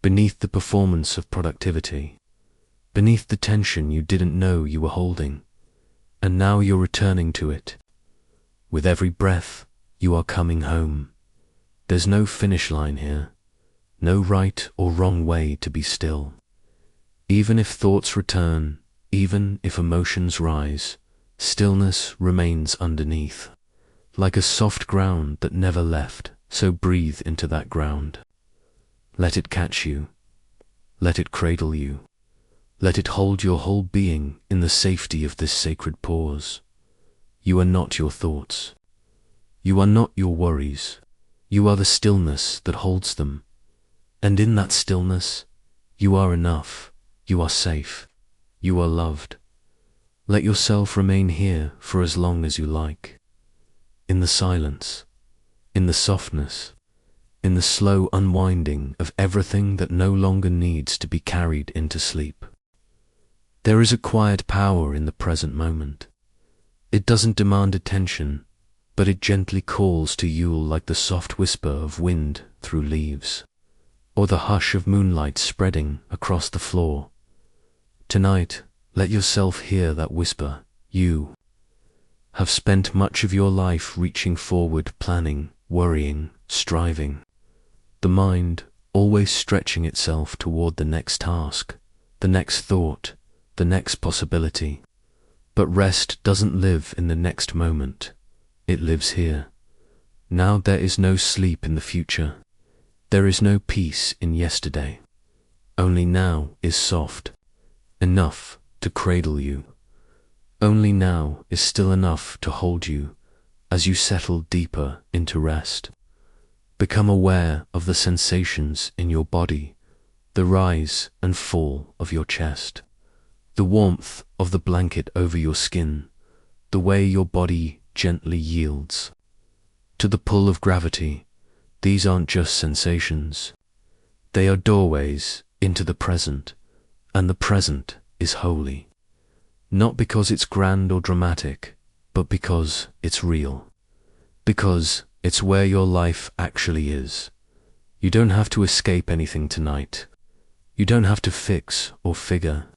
[SPEAKER 1] beneath the performance of productivity, beneath the tension you didn't know you were holding, and now you're returning to it. With every breath, you are coming home. There's no finish line here, no right or wrong way to be still. Even if thoughts return, even if emotions rise, stillness remains underneath, like a soft ground that never left, so breathe into that ground. Let it catch you. Let it cradle you. Let it hold your whole being in the safety of this sacred pause. You are not your thoughts. You are not your worries. You are the stillness that holds them. And in that stillness, you are enough. You are safe. You are loved. Let yourself remain here for as long as you like. In the silence, in the softness, in the slow unwinding of everything that no longer needs to be carried into sleep. There is a quiet power in the present moment. It doesn't demand attention, but it gently calls to you like the soft whisper of wind through leaves, or the hush of moonlight spreading across the floor. Tonight, let yourself hear that whisper. You have spent much of your life reaching forward, planning, worrying, striving. The mind always stretching itself toward the next task, the next thought, the next possibility. But rest doesn't live in the next moment. It lives here. Now there is no sleep in the future. There is no peace in yesterday. Only now is soft, enough to cradle you. Only now is still enough to hold you as you settle deeper into rest. Become aware of the sensations in your body, the rise and fall of your chest, the warmth of the blanket over your skin, the way your body gently yields to the pull of gravity, These aren't just sensations. They are doorways into the present, and the present is holy. Not because it's grand or dramatic, but because it's real. Because it's where your life actually is. You don't have to escape anything tonight. You don't have to fix or figure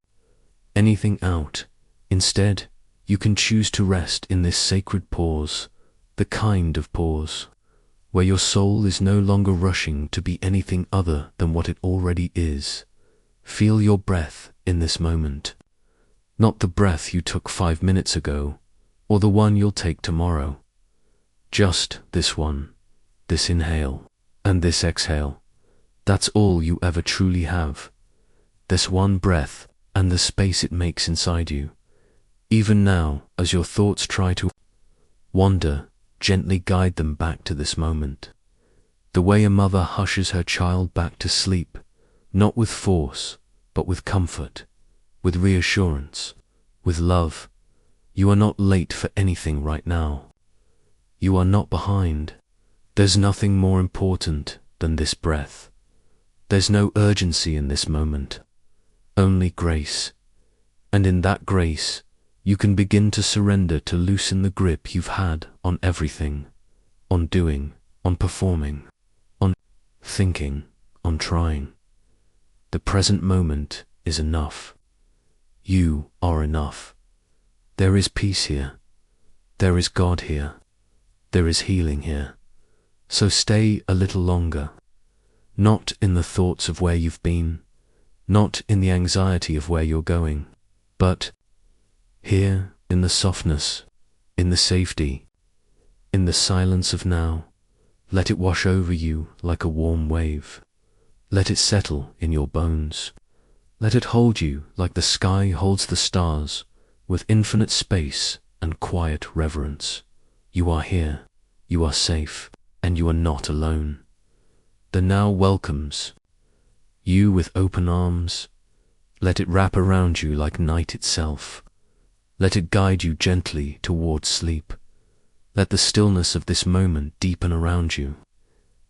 [SPEAKER 1] anything out. Instead, you can choose to rest in this sacred pause, the kind of pause where your soul is no longer rushing to be anything other than what it already is. Feel your breath in this moment. Not the breath you took 5 minutes ago, or the one you'll take tomorrow. Just this one, this inhale, and this exhale. That's all you ever truly have. This one breath and the space it makes inside you. Even now, as your thoughts try to wander, gently guide them back to this moment. The way a mother hushes her child back to sleep, not with force, but with comfort, with reassurance, with love. You are not late for anything right now. You are not behind. There's nothing more important than this breath. There's no urgency in this moment, only grace. And in that grace, you can begin to surrender, to loosen the grip you've had on everything, on doing, on performing, on thinking, on trying. The present moment is enough. You are enough. There is peace here. There is God here. There is healing here. So stay a little longer. Not in the thoughts of where you've been, not in the anxiety of where you're going, but here in the softness, in the safety, in the silence of now. Let it wash over you like a warm wave. Let it settle in your bones. Let it hold you like the sky holds the stars, with infinite space and quiet reverence. You are here, you are safe, and you are not alone. The now welcomes you with open arms. Let it wrap around you like night itself. Let it guide you gently towards sleep. Let the stillness of this moment deepen around you.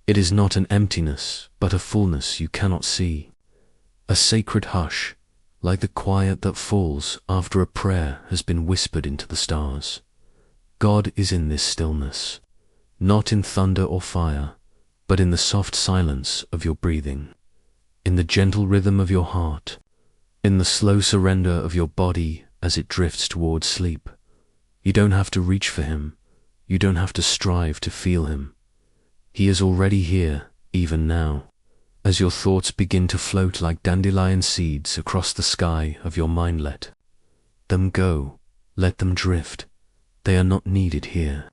[SPEAKER 1] It is not an emptiness, but a fullness you cannot see. A sacred hush, like the quiet that falls after a prayer has been whispered into the stars. God is in this stillness, not in thunder or fire, but in the soft silence of your breathing, in the gentle rhythm of your heart, in the slow surrender of your body as it drifts towards sleep. You don't have to reach for him. You don't have to strive to feel him. He is already here, even now, as your thoughts begin to float like dandelion seeds across the sky of your mind. Let them go. Let them drift. They are not needed here.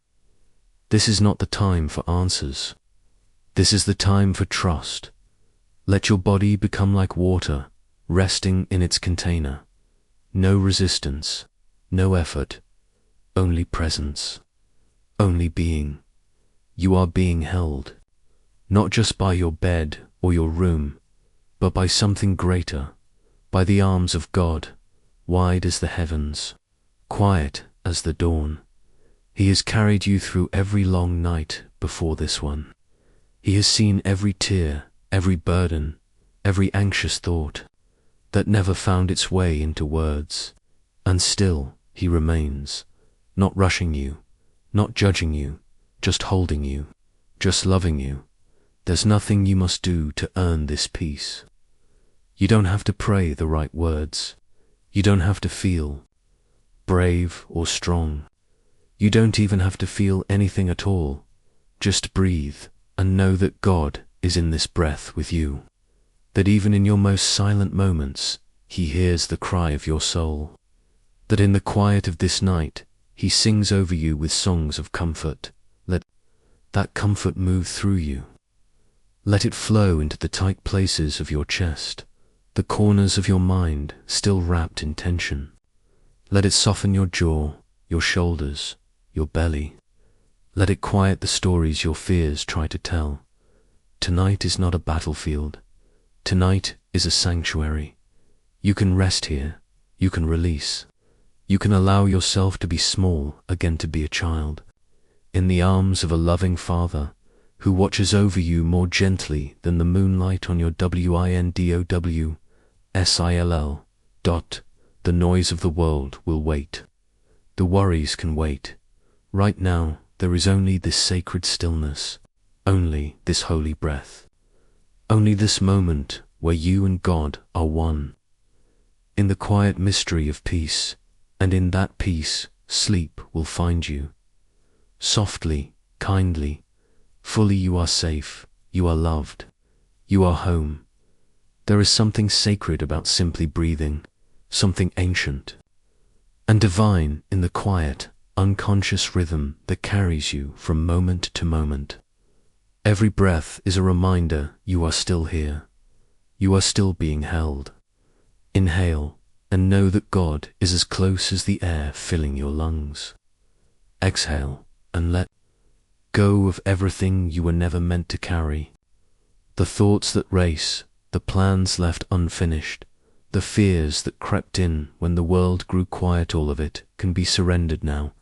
[SPEAKER 1] This is not the time for answers. This is the time for trust. Let your body become like water, resting in its container. No resistance, no effort, only presence, only being. You are being held, not just by your bed or your room, but by something greater, by the arms of God, wide as the heavens, quiet as the dawn. He has carried you through every long night before this one. He has seen every tear, every burden, every anxious thought that never found its way into words. And still he remains, not rushing you, not judging you, just holding you, just loving you. There's nothing you must do to earn this peace. You don't have to pray the right words. You don't have to feel brave or strong. You don't even have to feel anything at all. Just breathe and know that God is in this breath with you. That even in your most silent moments, he hears the cry of your soul. That in the quiet of this night, he sings over you with songs of comfort. Let that comfort move through you. Let it flow into the tight places of your chest, the corners of your mind still wrapped in tension. Let it soften your jaw, your shoulders, your belly. Let it quiet the stories your fears try to tell. Tonight is not a battlefield. Tonight is a sanctuary. You can rest here. You can release. You can allow yourself to be small again, to be a child, in the arms of a loving Father, who watches over you more gently than the moonlight on your windowsill. The noise of the world will wait. The worries can wait. Right now, there is only this sacred stillness, only this holy breath, only this moment where you and God are one. In the quiet mystery of peace, and in that peace, sleep will find you. Softly, kindly, fully you are safe, you are loved, you are home. There is something sacred about simply breathing, something ancient and divine in the quiet, unconscious rhythm that carries you from moment to moment. Every breath is a reminder you are still here. You are still being held. Inhale and know that God is as close as the air filling your lungs. Exhale and let go of everything you were never meant to carry. The thoughts that race, the plans left unfinished, the fears that crept in when the world grew quiet, all of it can be surrendered now.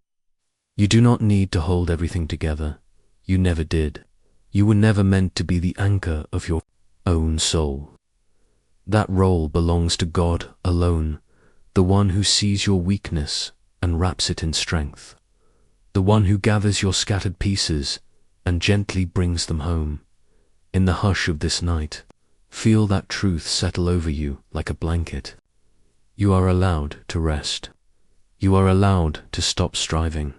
[SPEAKER 1] You do not need to hold everything together. You never did. You were never meant to be the anchor of your own soul. That role belongs to God alone, the one who sees your weakness and wraps it in strength, the one who gathers your scattered pieces and gently brings them home. In the hush of this night, feel that truth settle over you like a blanket. You are allowed to rest. You are allowed to stop striving.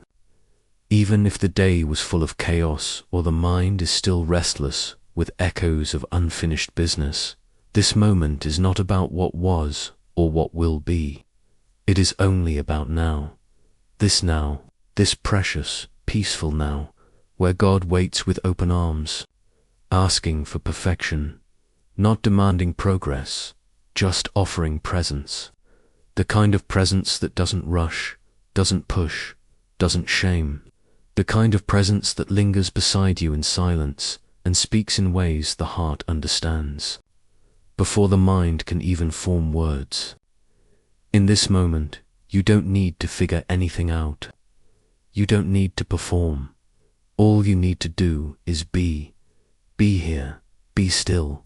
[SPEAKER 1] Even if the day was full of chaos or the mind is still restless with echoes of unfinished business, this moment is not about what was or what will be. It is only about now, this precious, peaceful now, where God waits with open arms, asking for perfection, not demanding progress, just offering presence. The kind of presence that doesn't rush, doesn't push, doesn't shame. The kind of presence that lingers beside you in silence and speaks in ways the heart understands, before the mind can even form words. In this moment, you don't need to figure anything out. You don't need to perform. All you need to do is be. Be here, be still.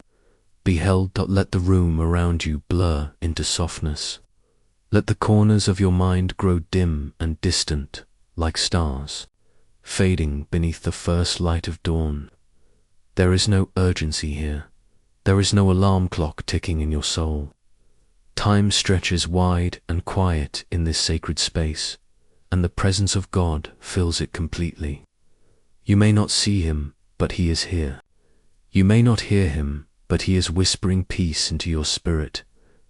[SPEAKER 1] Be held. Let the room around you blur into softness. Let the corners of your mind grow dim and distant, like stars, fading beneath the first light of dawn. There is no urgency here. There is no alarm clock ticking in your soul. Time stretches wide and quiet in this sacred space, and the presence of God fills it completely. You may not see him, but he is here. You may not hear him, but he is whispering peace into your spirit,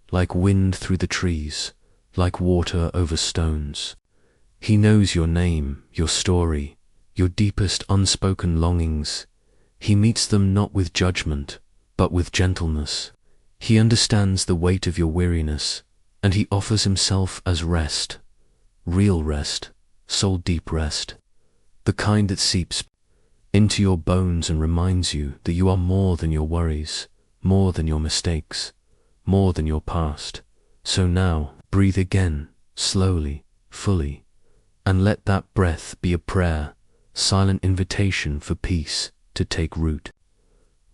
[SPEAKER 1] like wind through the trees, like water over stones. He knows your name, your story, your deepest unspoken longings. He meets them not with judgment, but with gentleness. He understands the weight of your weariness, and he offers himself as rest, real rest, soul-deep rest, the kind that seeps into your bones and reminds you that you are more than your worries, more than your mistakes, more than your past. So now, breathe again, slowly, fully, and let that breath be a prayer, silent invitation for peace to take root.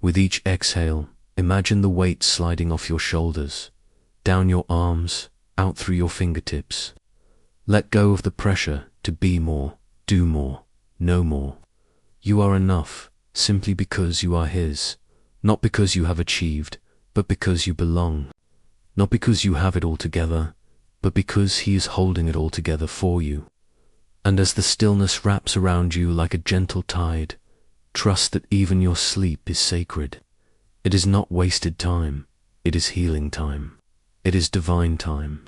[SPEAKER 1] With each exhale, imagine the weight sliding off your shoulders, down your arms, out through your fingertips. Let go of the pressure to be more, do more, know more. You are enough simply because you are his, not because you have achieved, but because you belong. Not because you have it all together, but because he is holding it all together for you. And as the stillness wraps around you like a gentle tide, trust that even your sleep is sacred. It is not wasted time, it is healing time. It is divine time.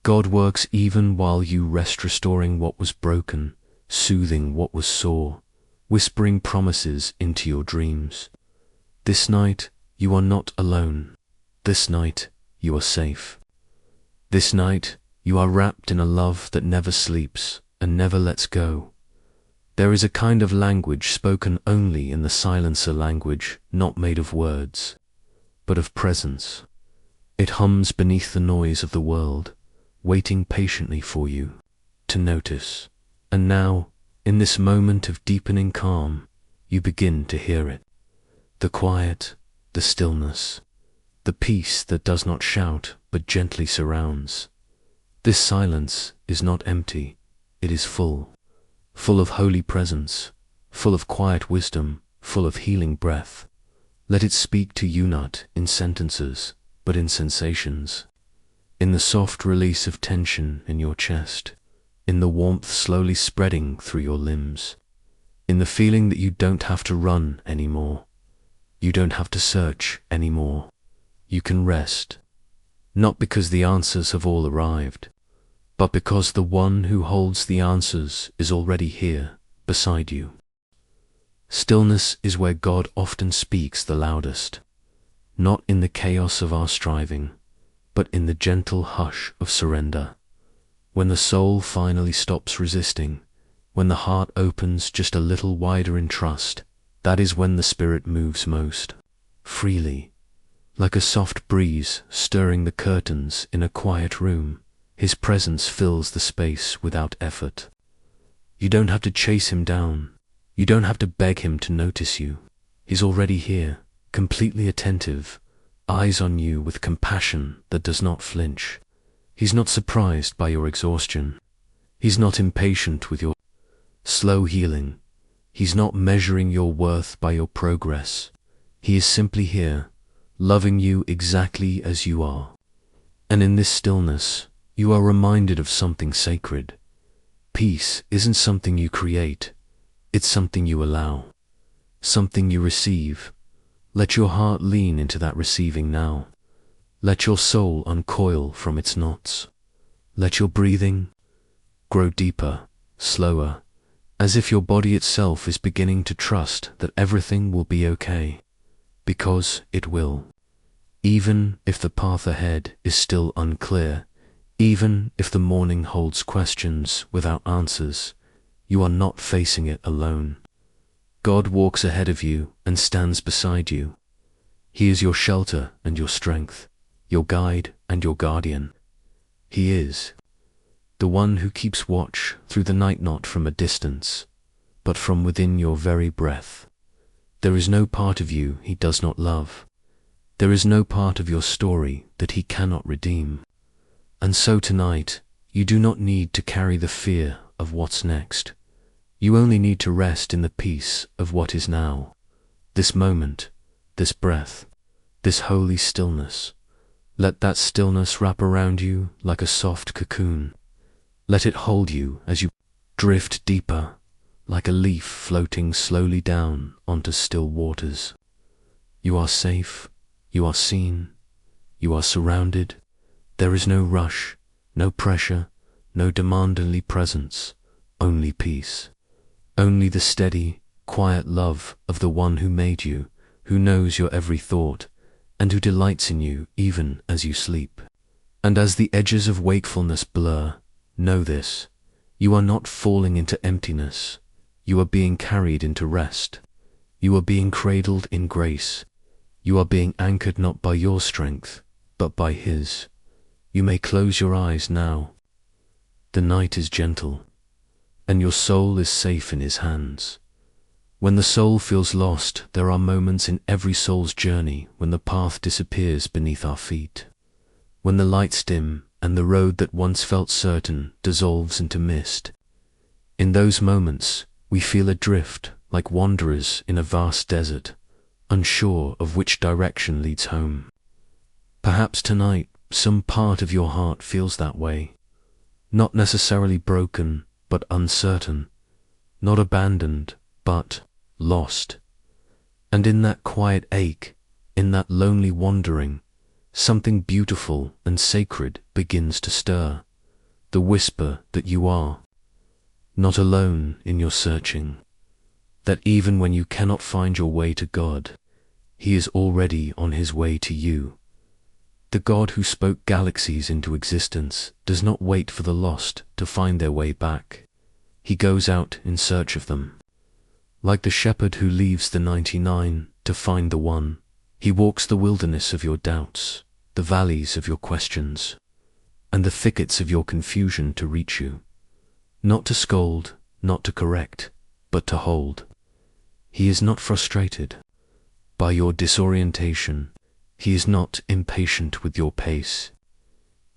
[SPEAKER 1] God works even while you rest, restoring what was broken, soothing what was sore, whispering promises into your dreams. This night, you are not alone. This night, you are safe. This night, you are wrapped in a love that never sleeps and never lets go. There is a kind of language spoken only in the silencer language, not made of words, but of presence. It hums beneath the noise of the world, waiting patiently for you to notice. And now, in this moment of deepening calm, you begin to hear it. The quiet, the stillness, the peace that does not shout but gently surrounds. This silence is not empty, it is full. Full of holy presence, full of quiet wisdom, full of healing breath. Let it speak to you not in sentences, but in sensations. In the soft release of tension in your chest, in the warmth slowly spreading through your limbs, in the feeling that you don't have to run anymore. You don't have to search anymore. You can rest, not because the answers have all arrived, but because the one who holds the answers is already here, beside you. Stillness is where God often speaks the loudest, not in the chaos of our striving, but in the gentle hush of surrender. When the soul finally stops resisting, when the heart opens just a little wider in trust, that is when the spirit moves most freely, like a soft breeze stirring the curtains in a quiet room. His presence fills the space without effort. You don't have to chase him down. You don't have to beg him to notice you. He's already here, completely attentive, eyes on you with compassion that does not flinch. He's not surprised by your exhaustion. He's not impatient with your slow healing. He's not measuring your worth by your progress. He is simply here, loving you exactly as you are. And in this stillness, you are reminded of something sacred. Peace isn't something you create. It's something you allow, something you receive. Let your heart lean into that receiving now. Let your soul uncoil from its knots. Let your breathing grow deeper, slower, as if your body itself is beginning to trust that everything will be okay, because it will. Even if the path ahead is still unclear, even if the morning holds questions without answers, you are not facing it alone. God walks ahead of you and stands beside you. He is your shelter and your strength, your guide and your guardian. He is the one who keeps watch through the night, not from a distance, but from within your very breath. There is no part of you he does not love. There is no part of your story that he cannot redeem. And so tonight, you do not need to carry the fear of what's next. You only need to rest in the peace of what is now. This moment, this breath, this holy stillness. Let that stillness wrap around you like a soft cocoon. Let it hold you as you drift deeper, like a leaf floating slowly down onto still waters. You are safe, you are seen, you are surrounded. There is no rush, no pressure, no demandingly presence, only peace. Only the steady, quiet love of the one who made you, who knows your every thought, and who delights in you even as you sleep. And as the edges of wakefulness blur, know this: you are not falling into emptiness. You are being carried into rest. You are being cradled in grace. You are being anchored not by your strength, but by his. You may close your eyes now. The night is gentle, and your soul is safe in his hands. When the soul feels lost, there are moments in every soul's journey when the path disappears beneath our feet. When the lights dim and the road that once felt certain dissolves into mist. In those moments, we feel adrift like wanderers in a vast desert, unsure of which direction leads home. Perhaps tonight, some part of your heart feels that way. Not necessarily broken, but uncertain, not abandoned, but lost. And in that quiet ache, in that lonely wandering, something beautiful and sacred begins to stir, the whisper that you are not alone in your searching, that even when you cannot find your way to God, he is already on his way to you. The God who spoke galaxies into existence does not wait for the lost to find their way back. He goes out in search of them. Like the shepherd who leaves the 99 to find the one, he walks the wilderness of your doubts, the valleys of your questions, and the thickets of your confusion to reach you. Not to scold, not to correct, but to hold. He is not frustrated by your disorientation. He is not impatient with your pace.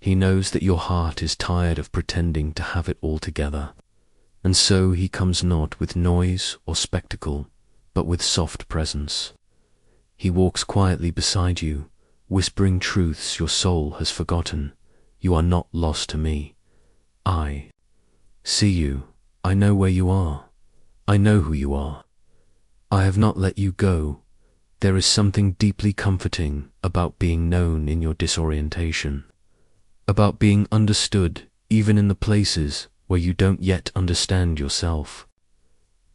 [SPEAKER 1] He knows that your heart is tired of pretending to have it all together, and so he comes not with noise or spectacle, but with soft presence. He walks quietly beside you, whispering truths your soul has forgotten. You are not lost to me. I see you. I know where you are. I know who you are. I have not let you go. There is something deeply comforting about being known in your disorientation, about being understood even in the places where you don't yet understand yourself.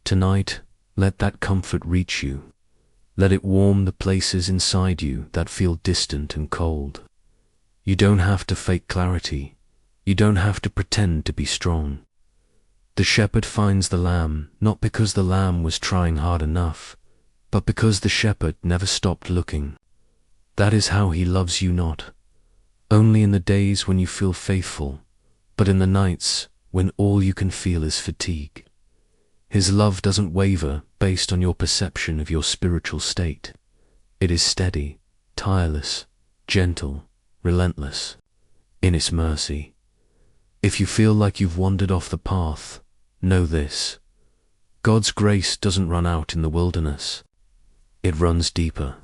[SPEAKER 1] Tonight, let that comfort reach you. Let it warm the places inside you that feel distant and cold. You don't have to fake clarity. You don't have to pretend to be strong. The shepherd finds the lamb not because the lamb was trying hard enough, but because the shepherd never stopped looking. That is how he loves you, not only in the days when you feel faithful, but in the nights when all you can feel is fatigue. His love doesn't waver based on your perception of your spiritual state. It is steady, tireless, gentle, relentless in its mercy. If you feel like you've wandered off the path, know this: God's grace doesn't run out in the wilderness. It runs deeper.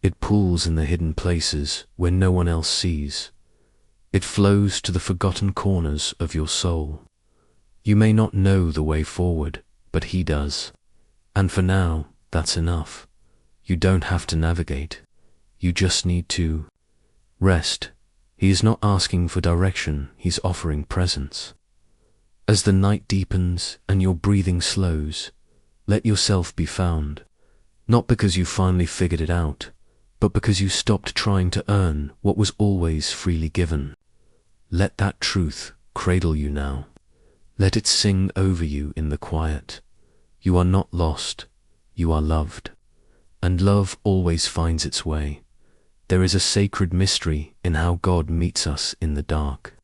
[SPEAKER 1] It pools in the hidden places where no one else sees. It flows to the forgotten corners of your soul. You may not know the way forward, but He does. And for now, that's enough. You don't have to navigate. You just need to rest. He is not asking for direction, He's offering presence. As the night deepens and your breathing slows, let yourself be found, not because you finally figured it out, but because you stopped trying to earn what was always freely given. Let that truth cradle you now. Let it sing over you in the quiet. You are not lost, you are loved. And love always finds its way. There is a sacred mystery in how God meets us in the dark,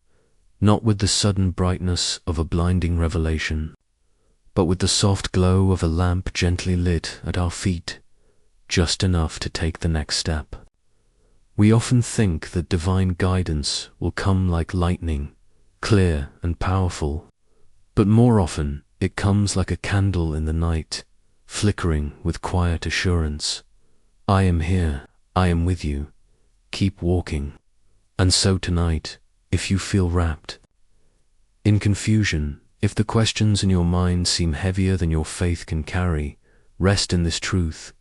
[SPEAKER 1] not with the sudden brightness of a blinding revelation, but with the soft glow of a lamp gently lit at our feet, just enough to take the next step. We often think that divine guidance will come like lightning, clear and powerful, but more often it comes like a candle in the night, flickering with quiet assurance. I am here, I am with you. Keep walking. And so tonight, if you feel wrapped in confusion, if the questions in your mind seem heavier than your faith can carry, rest in this truth.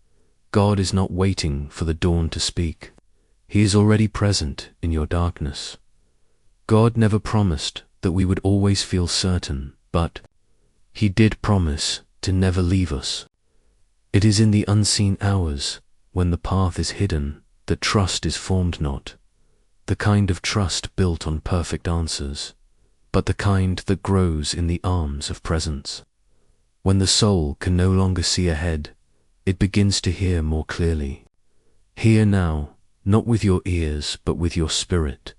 [SPEAKER 1] God is not waiting for the dawn to speak. He is already present in your darkness. God never promised that we would always feel certain, but He did promise to never leave us. It is in the unseen hours, when the path is hidden, that trust is formed, not the kind of trust built on perfect answers, but the kind that grows in the arms of presence. When the soul can no longer see ahead, it begins to hear more clearly. Hear now, not with your ears, but with your spirit.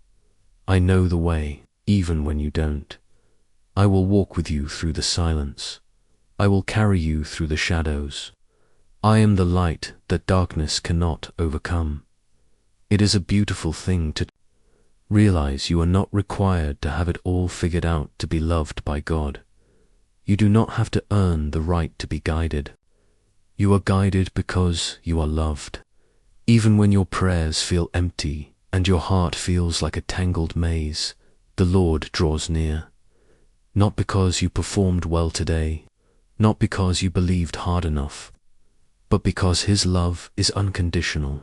[SPEAKER 1] I know the way, even when you don't. I will walk with you through the silence. I will carry you through the shadows. I am the light that darkness cannot overcome. It is a beautiful thing to realize you are not required to have it all figured out to be loved by God. You do not have to earn the right to be guided. You are guided because you are loved. Even when your prayers feel empty and your heart feels like a tangled maze, the Lord draws near. Not because you performed well today, not because you believed hard enough, but because His love is unconditional.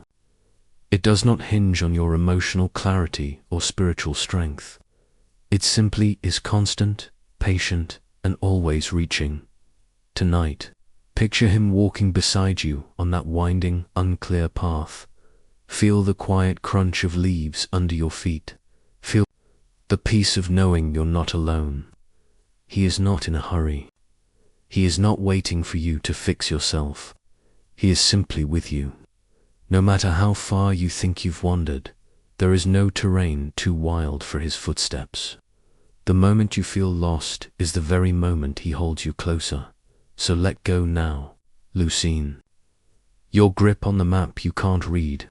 [SPEAKER 1] It does not hinge on your emotional clarity or spiritual strength. It simply is constant, patient, and always reaching. Tonight, picture Him walking beside you on that winding, unclear path. Feel the quiet crunch of leaves under your feet. Feel the peace of knowing you're not alone. He is not in a hurry. He is not waiting for you to fix yourself. He is simply with you. No matter how far you think you've wandered, there is no terrain too wild for His footsteps. The moment you feel lost is the very moment He holds you closer. So let go now. Lucine. Your grip on the map you can't read.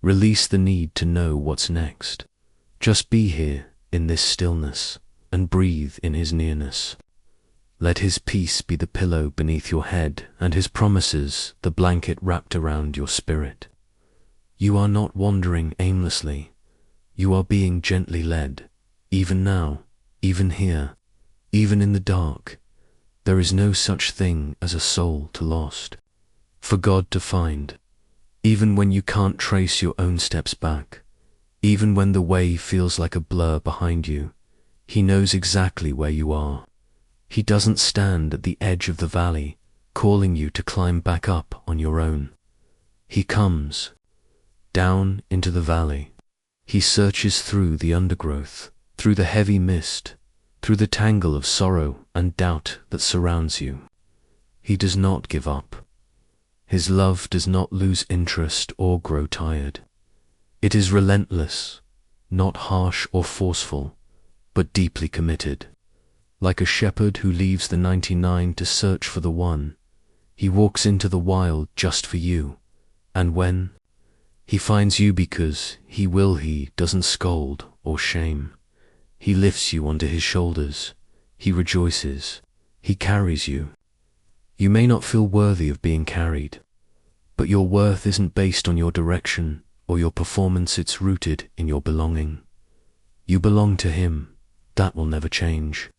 [SPEAKER 1] Release the need to know what's next. Just be here in this stillness and breathe in his nearness. Let his peace be the pillow beneath your head and his promises the blanket wrapped around your spirit. You are not wandering aimlessly. You are being gently led. Even now, even here, even in the dark, there is no such thing as a soul to lost, for God to find. Even when you can't trace your own steps back, even when the way feels like a blur behind you, he knows exactly where you are. He doesn't stand at the edge of the valley, calling you to climb back up on your own. He comes down into the valley. He searches through the undergrowth, through the heavy mist, through the tangle of sorrow and doubt that surrounds you. He does not give up. His love does not lose interest or grow tired. It is relentless, not harsh or forceful, but deeply committed. Like a shepherd who leaves the 99 to search for the one, he walks into the wild just for you, and when he finds you because he doesn't scold or shame. He lifts you onto his shoulders. He rejoices. He carries you. You may not feel worthy of being carried, but your worth isn't based on your direction or your performance, it's rooted in your belonging. You belong to him. That will never change.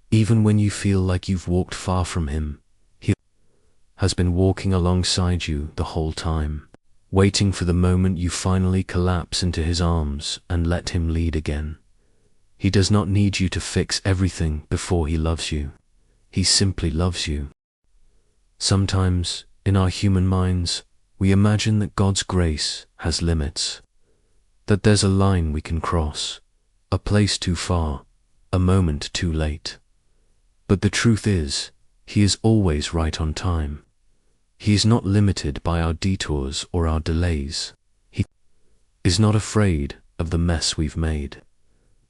[SPEAKER 1] Even when you feel like you've walked far from him, he has been walking alongside you the whole time, waiting for the moment you finally collapse into his arms and let him lead again. He does not need you to fix everything before he loves you. He simply loves you. Sometimes, in our human minds, we imagine that God's grace has limits, that there's a line we can cross, a place too far, a moment too late. But the truth is, he is always right on time. He is not limited by our detours or our delays. He is not afraid of the mess we've made.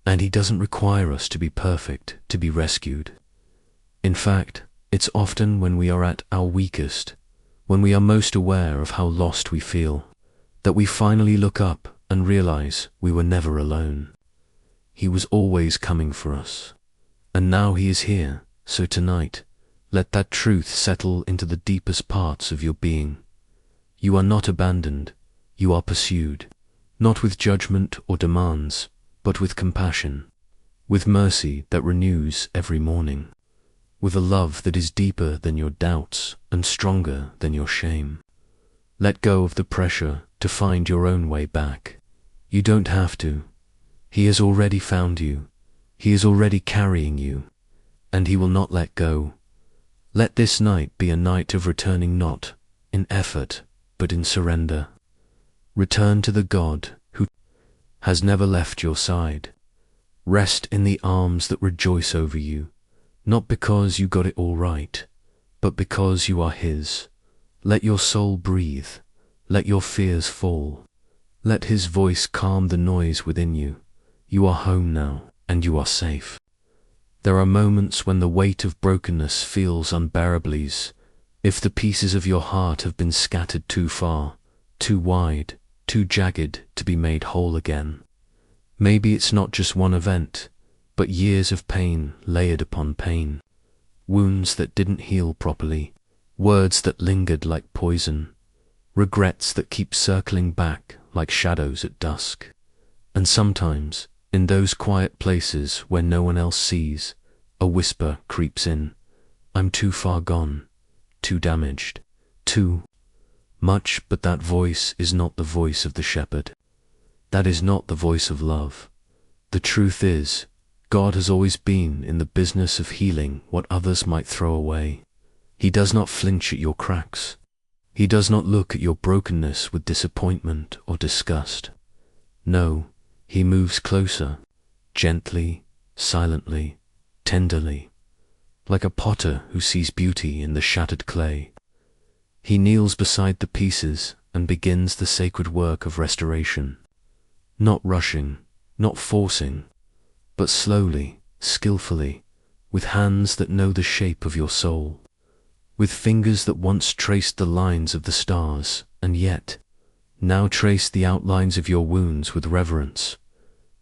[SPEAKER 1] And he doesn't require us to be perfect to be rescued. In fact, it's often when we are at our weakest, when we are most aware of how lost we feel, that we finally look up and realize we were never alone. He was always coming for us. And now he is here. So tonight, let that truth settle into the deepest parts of your being. You are not abandoned. You are pursued, not with judgment or demands, but with compassion, with mercy that renews every morning, with a love that is deeper than your doubts and stronger than your shame. Let go of the pressure to find your own way back. You don't have to. He has already found you. He is already carrying you, and he will not let go. Let this night be a night of returning, not in effort, but in surrender. Return to the God who has never left your side. Rest in the arms that rejoice over you, not because you got it all right, but because you are his. Let your soul breathe. Let your fears fall. Let his voice calm the noise within you. You are home now, and you are safe. There are moments when the weight of brokenness feels unbearably, if the pieces of your heart have been scattered too far, too wide, too jagged to be made whole again. Maybe it's not just one event, but years of pain layered upon pain, wounds that didn't heal properly, words that lingered like poison, regrets that keep circling back like shadows at dusk. And sometimes, in those quiet places where no one else sees, a whisper creeps in. I'm too far gone, too damaged, too much, but that voice is not the voice of the shepherd. That is not the voice of love. The truth is, God has always been in the business of healing what others might throw away. He does not flinch at your cracks. He does not look at your brokenness with disappointment or disgust. No, he moves closer, gently, silently, tenderly, like a potter who sees beauty in the shattered clay. He kneels beside the pieces and begins the sacred work of restoration, not rushing, not forcing, but slowly, skillfully, with hands that know the shape of your soul, with fingers that once traced the lines of the stars, and yet now trace the outlines of your wounds with reverence.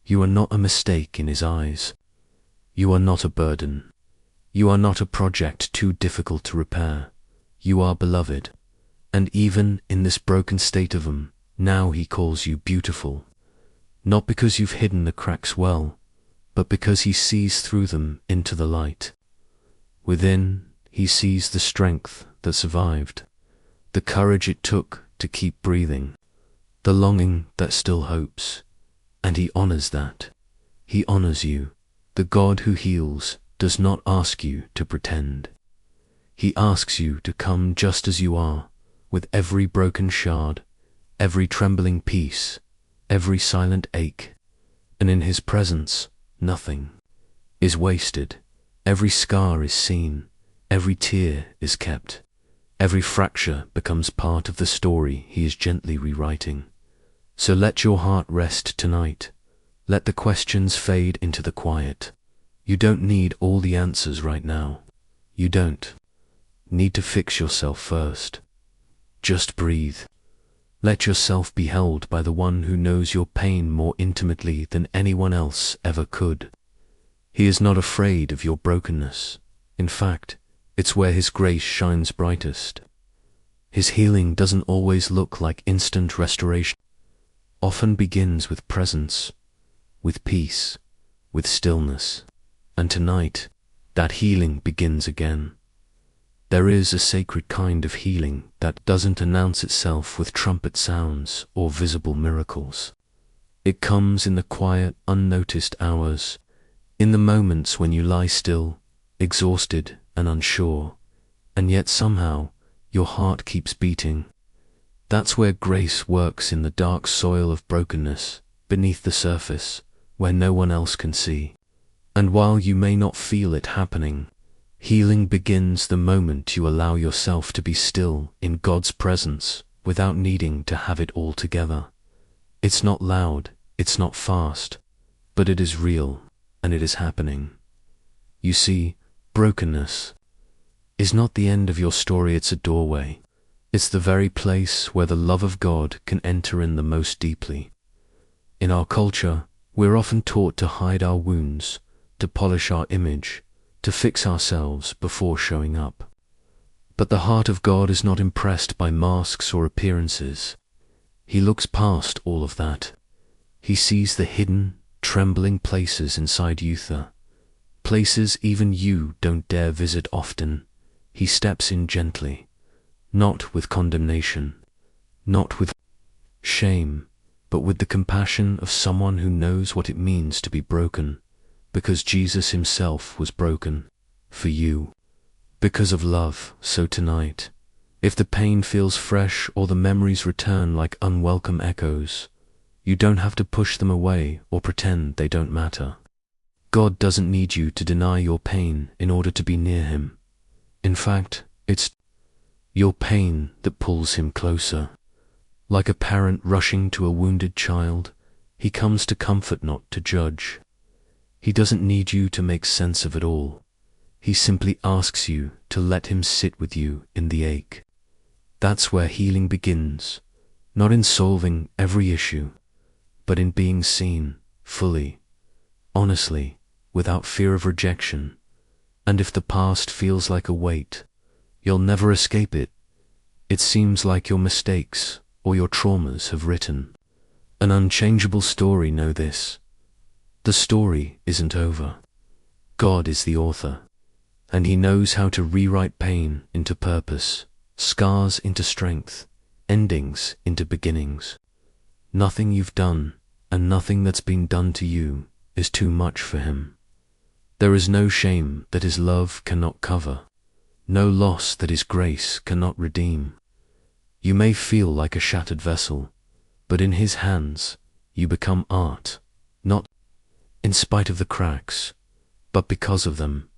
[SPEAKER 1] You are not a mistake in his eyes. You are not a burden. You are not a project too difficult to repair. You are beloved. And even in this broken state of him, now he calls you beautiful. Not because you've hidden the cracks well, but because he sees through them into the light. Within, he sees the strength that survived, the courage it took to keep breathing, the longing that still hopes, and he honors that. He honors you. The God who heals does not ask you to pretend. He asks you to come just as you are, with every broken shard, every trembling piece, every silent ache, and in his presence nothing is wasted. Every scar is seen, every tear is kept, every fracture becomes part of the story he is gently rewriting. So let your heart rest tonight. Let the questions fade into the quiet. You don't need all the answers right now. You don't need to fix yourself first. Just breathe. Let yourself be held by the one who knows your pain more intimately than anyone else ever could. He is not afraid of your brokenness. In fact, it's where his grace shines brightest. His healing doesn't always look like instant restoration. Often begins with presence, with peace, with stillness. And tonight, that healing begins again. There is a sacred kind of healing that doesn't announce itself with trumpet sounds or visible miracles. It comes in the quiet, unnoticed hours, in the moments when you lie still, exhausted and unsure, and yet somehow your heart keeps beating. That's where grace works, in the dark soil of brokenness, beneath the surface, where no one else can see. And while you may not feel it happening, healing begins the moment you allow yourself to be still in God's presence without needing to have it all together. It's not loud, it's not fast, but it is real, and it is happening. You see, brokenness is not the end of your story, it's a doorway. It's the very place where the love of God can enter in the most deeply. In our culture, we're often taught to hide our wounds, to polish our image, to fix ourselves before showing up. But the heart of God is not impressed by masks or appearances. He looks past all of that. He sees the hidden, trembling places inside you, places even you don't dare visit often. He steps in gently, not with condemnation, not with shame, but with the compassion of someone who knows what it means to be broken, because Jesus himself was broken for you, because of love. So tonight, if the pain feels fresh or the memories return like unwelcome echoes, you don't have to push them away or pretend they don't matter. God doesn't need you to deny your pain in order to be near him. In fact, it's your pain that pulls him closer. Like a parent rushing to a wounded child, he comes to comfort, not to judge. He doesn't need you to make sense of it all. He simply asks you to let him sit with you in the ache. That's where healing begins, not in solving every issue, but in being seen fully, honestly, without fear of rejection. And if the past feels like a weight, you'll never escape it. It seems like your mistakes or your traumas have written an unchangeable story. Know this: the story isn't over. God is the author, and he knows how to rewrite pain into purpose, scars into strength, endings into beginnings. Nothing you've done and nothing that's been done to you is too much for him. There is no shame that his love cannot cover, no loss that his grace cannot redeem. You may feel like a shattered vessel, but in his hands you become art, not in spite of the cracks, but because of them.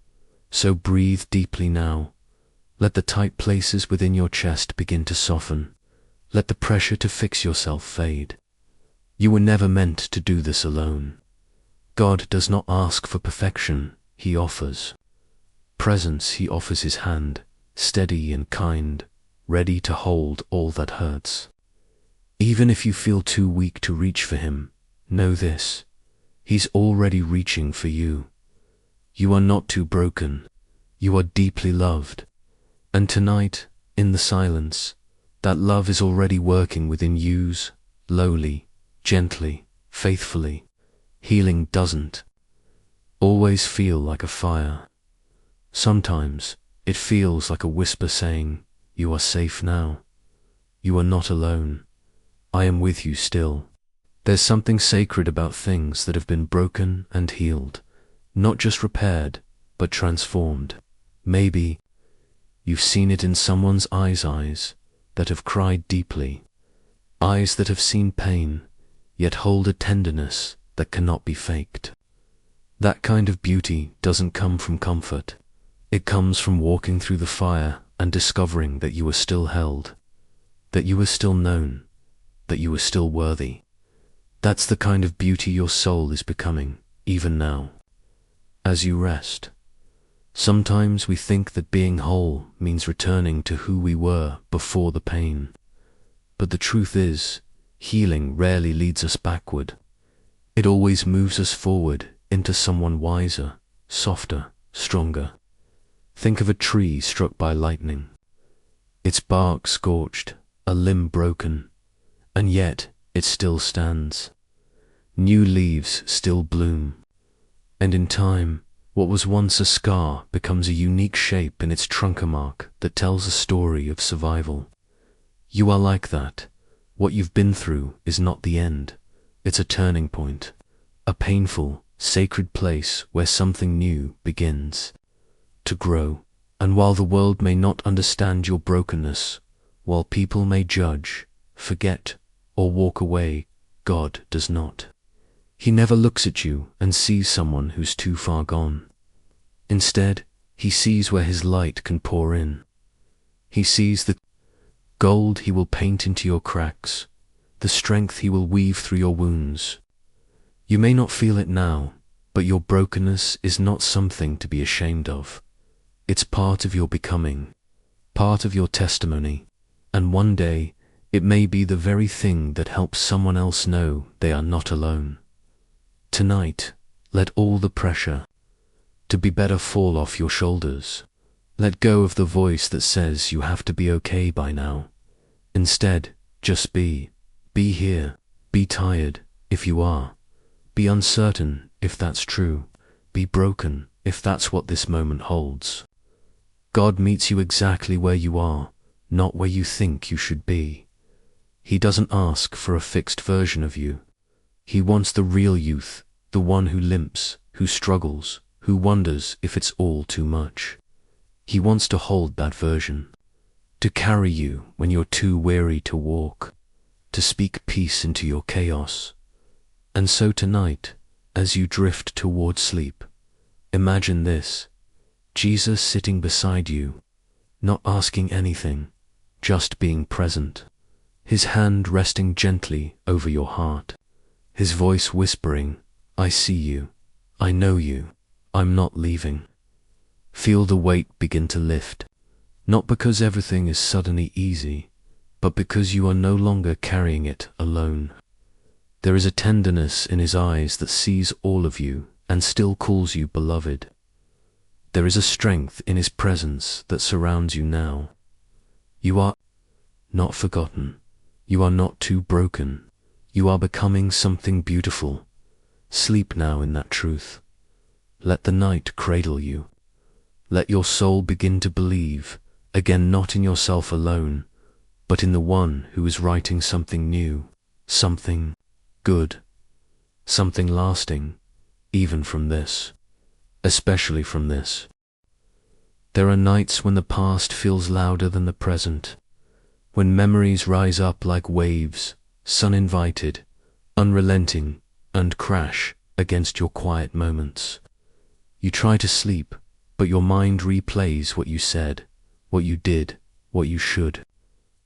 [SPEAKER 1] So breathe deeply now. Let the tight places within your chest begin to soften. Let the pressure to fix yourself fade. You were never meant to do this alone. God does not ask for perfection, he offers presence. He offers his hand, steady and kind, ready to hold all that hurts. Even if you feel too weak to reach for him, know this: he's already reaching for you. You are not too broken. You are deeply loved. And tonight, in the silence, that love is already working within you, slowly, gently, faithfully. Healing doesn't always feel like a fire. Sometimes it feels like a whisper saying, "You are safe now. You are not alone. I am with you still." There's something sacred about things that have been broken and healed, not just repaired, but transformed. Maybe you've seen it in someone's eyes that have cried deeply, eyes that have seen pain, yet hold a tenderness that cannot be faked. That kind of beauty doesn't come from comfort. It comes from walking through the fire and discovering that you are still held, that you are still known, that you are still worthy. That's the kind of beauty your soul is becoming, even now, as you rest. Sometimes we think that being whole means returning to who we were before the pain. But the truth is, healing rarely leads us backward. It always moves us forward into someone wiser, softer, stronger. Think of a tree struck by lightning. Its bark scorched, a limb broken, and yet it still stands. New leaves still bloom, and in time, what was once a scar becomes a unique shape in its trunk mark that tells a story of survival. You are like that. What you've been through is not the end. It's a turning point, a painful, sacred place where something new begins to grow. And while the world may not understand your brokenness, while people may judge, forget, or walk away, God does not. He never looks at you and sees someone who's too far gone. Instead, he sees where his light can pour in. He sees the gold he will paint into your cracks, the strength he will weave through your wounds. You may not feel it now, but your brokenness is not something to be ashamed of. It's part of your becoming, part of your testimony, and one day it may be the very thing that helps someone else know they are not alone. Tonight, let all the pressure to be better fall off your shoulders. Let go of the voice that says you have to be okay by now. Instead, just be. Be here. Be tired, if you are. Be uncertain, if that's true. Be broken, if that's what this moment holds. God meets you exactly where you are, not where you think you should be. He doesn't ask for a fixed version of you. He wants the real youth, the one who limps, who struggles, who wonders if it's all too much. He wants to hold that version, to carry you when you're too weary to walk, to speak peace into your chaos. And so tonight, as you drift toward sleep, imagine this: Jesus sitting beside you, not asking anything, just being present, his hand resting gently over your heart, his voice whispering, "I see you, I know you, I'm not leaving." Feel the weight begin to lift, not because everything is suddenly easy, but because you are no longer carrying it alone. There is a tenderness in his eyes that sees all of you and still calls you beloved. There is a strength in his presence that surrounds you now. You are not forgotten. You are not too broken. You are becoming something beautiful. Sleep now in that truth. Let the night cradle you. Let your soul begin to believe, again not in yourself alone, but in the one who is writing something new, something good, something lasting, even from this, especially from this. There are nights when the past feels louder than the present, when memories rise up like waves, sun-invited, unrelenting, and crash against your quiet moments. You try to sleep, but your mind replays what you said, what you did, what you should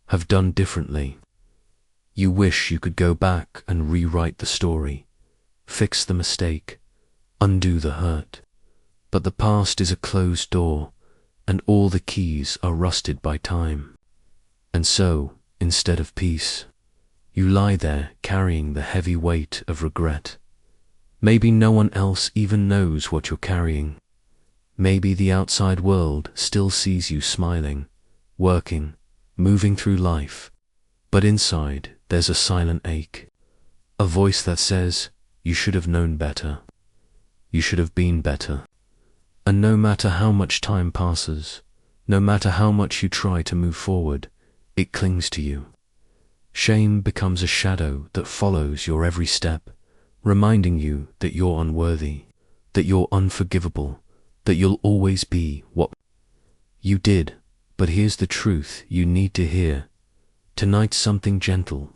[SPEAKER 1] have done differently. You wish you could go back and rewrite the story, fix the mistake, undo the hurt. But the past is a closed door, and all the keys are rusted by time. And so, instead of peace, you lie there carrying the heavy weight of regret. Maybe no one else even knows what you're carrying. Maybe the outside world still sees you smiling, working, moving through life, but inside there's a silent ache, a voice that says, you should have known better. You should have been better. And no matter how much time passes, no matter how much you try to move forward, it clings to you. Shame becomes a shadow that follows your every step, reminding you that you're unworthy, that you're unforgivable, that you'll always be what you did. But here's the truth you need to hear. Tonight's something gentle,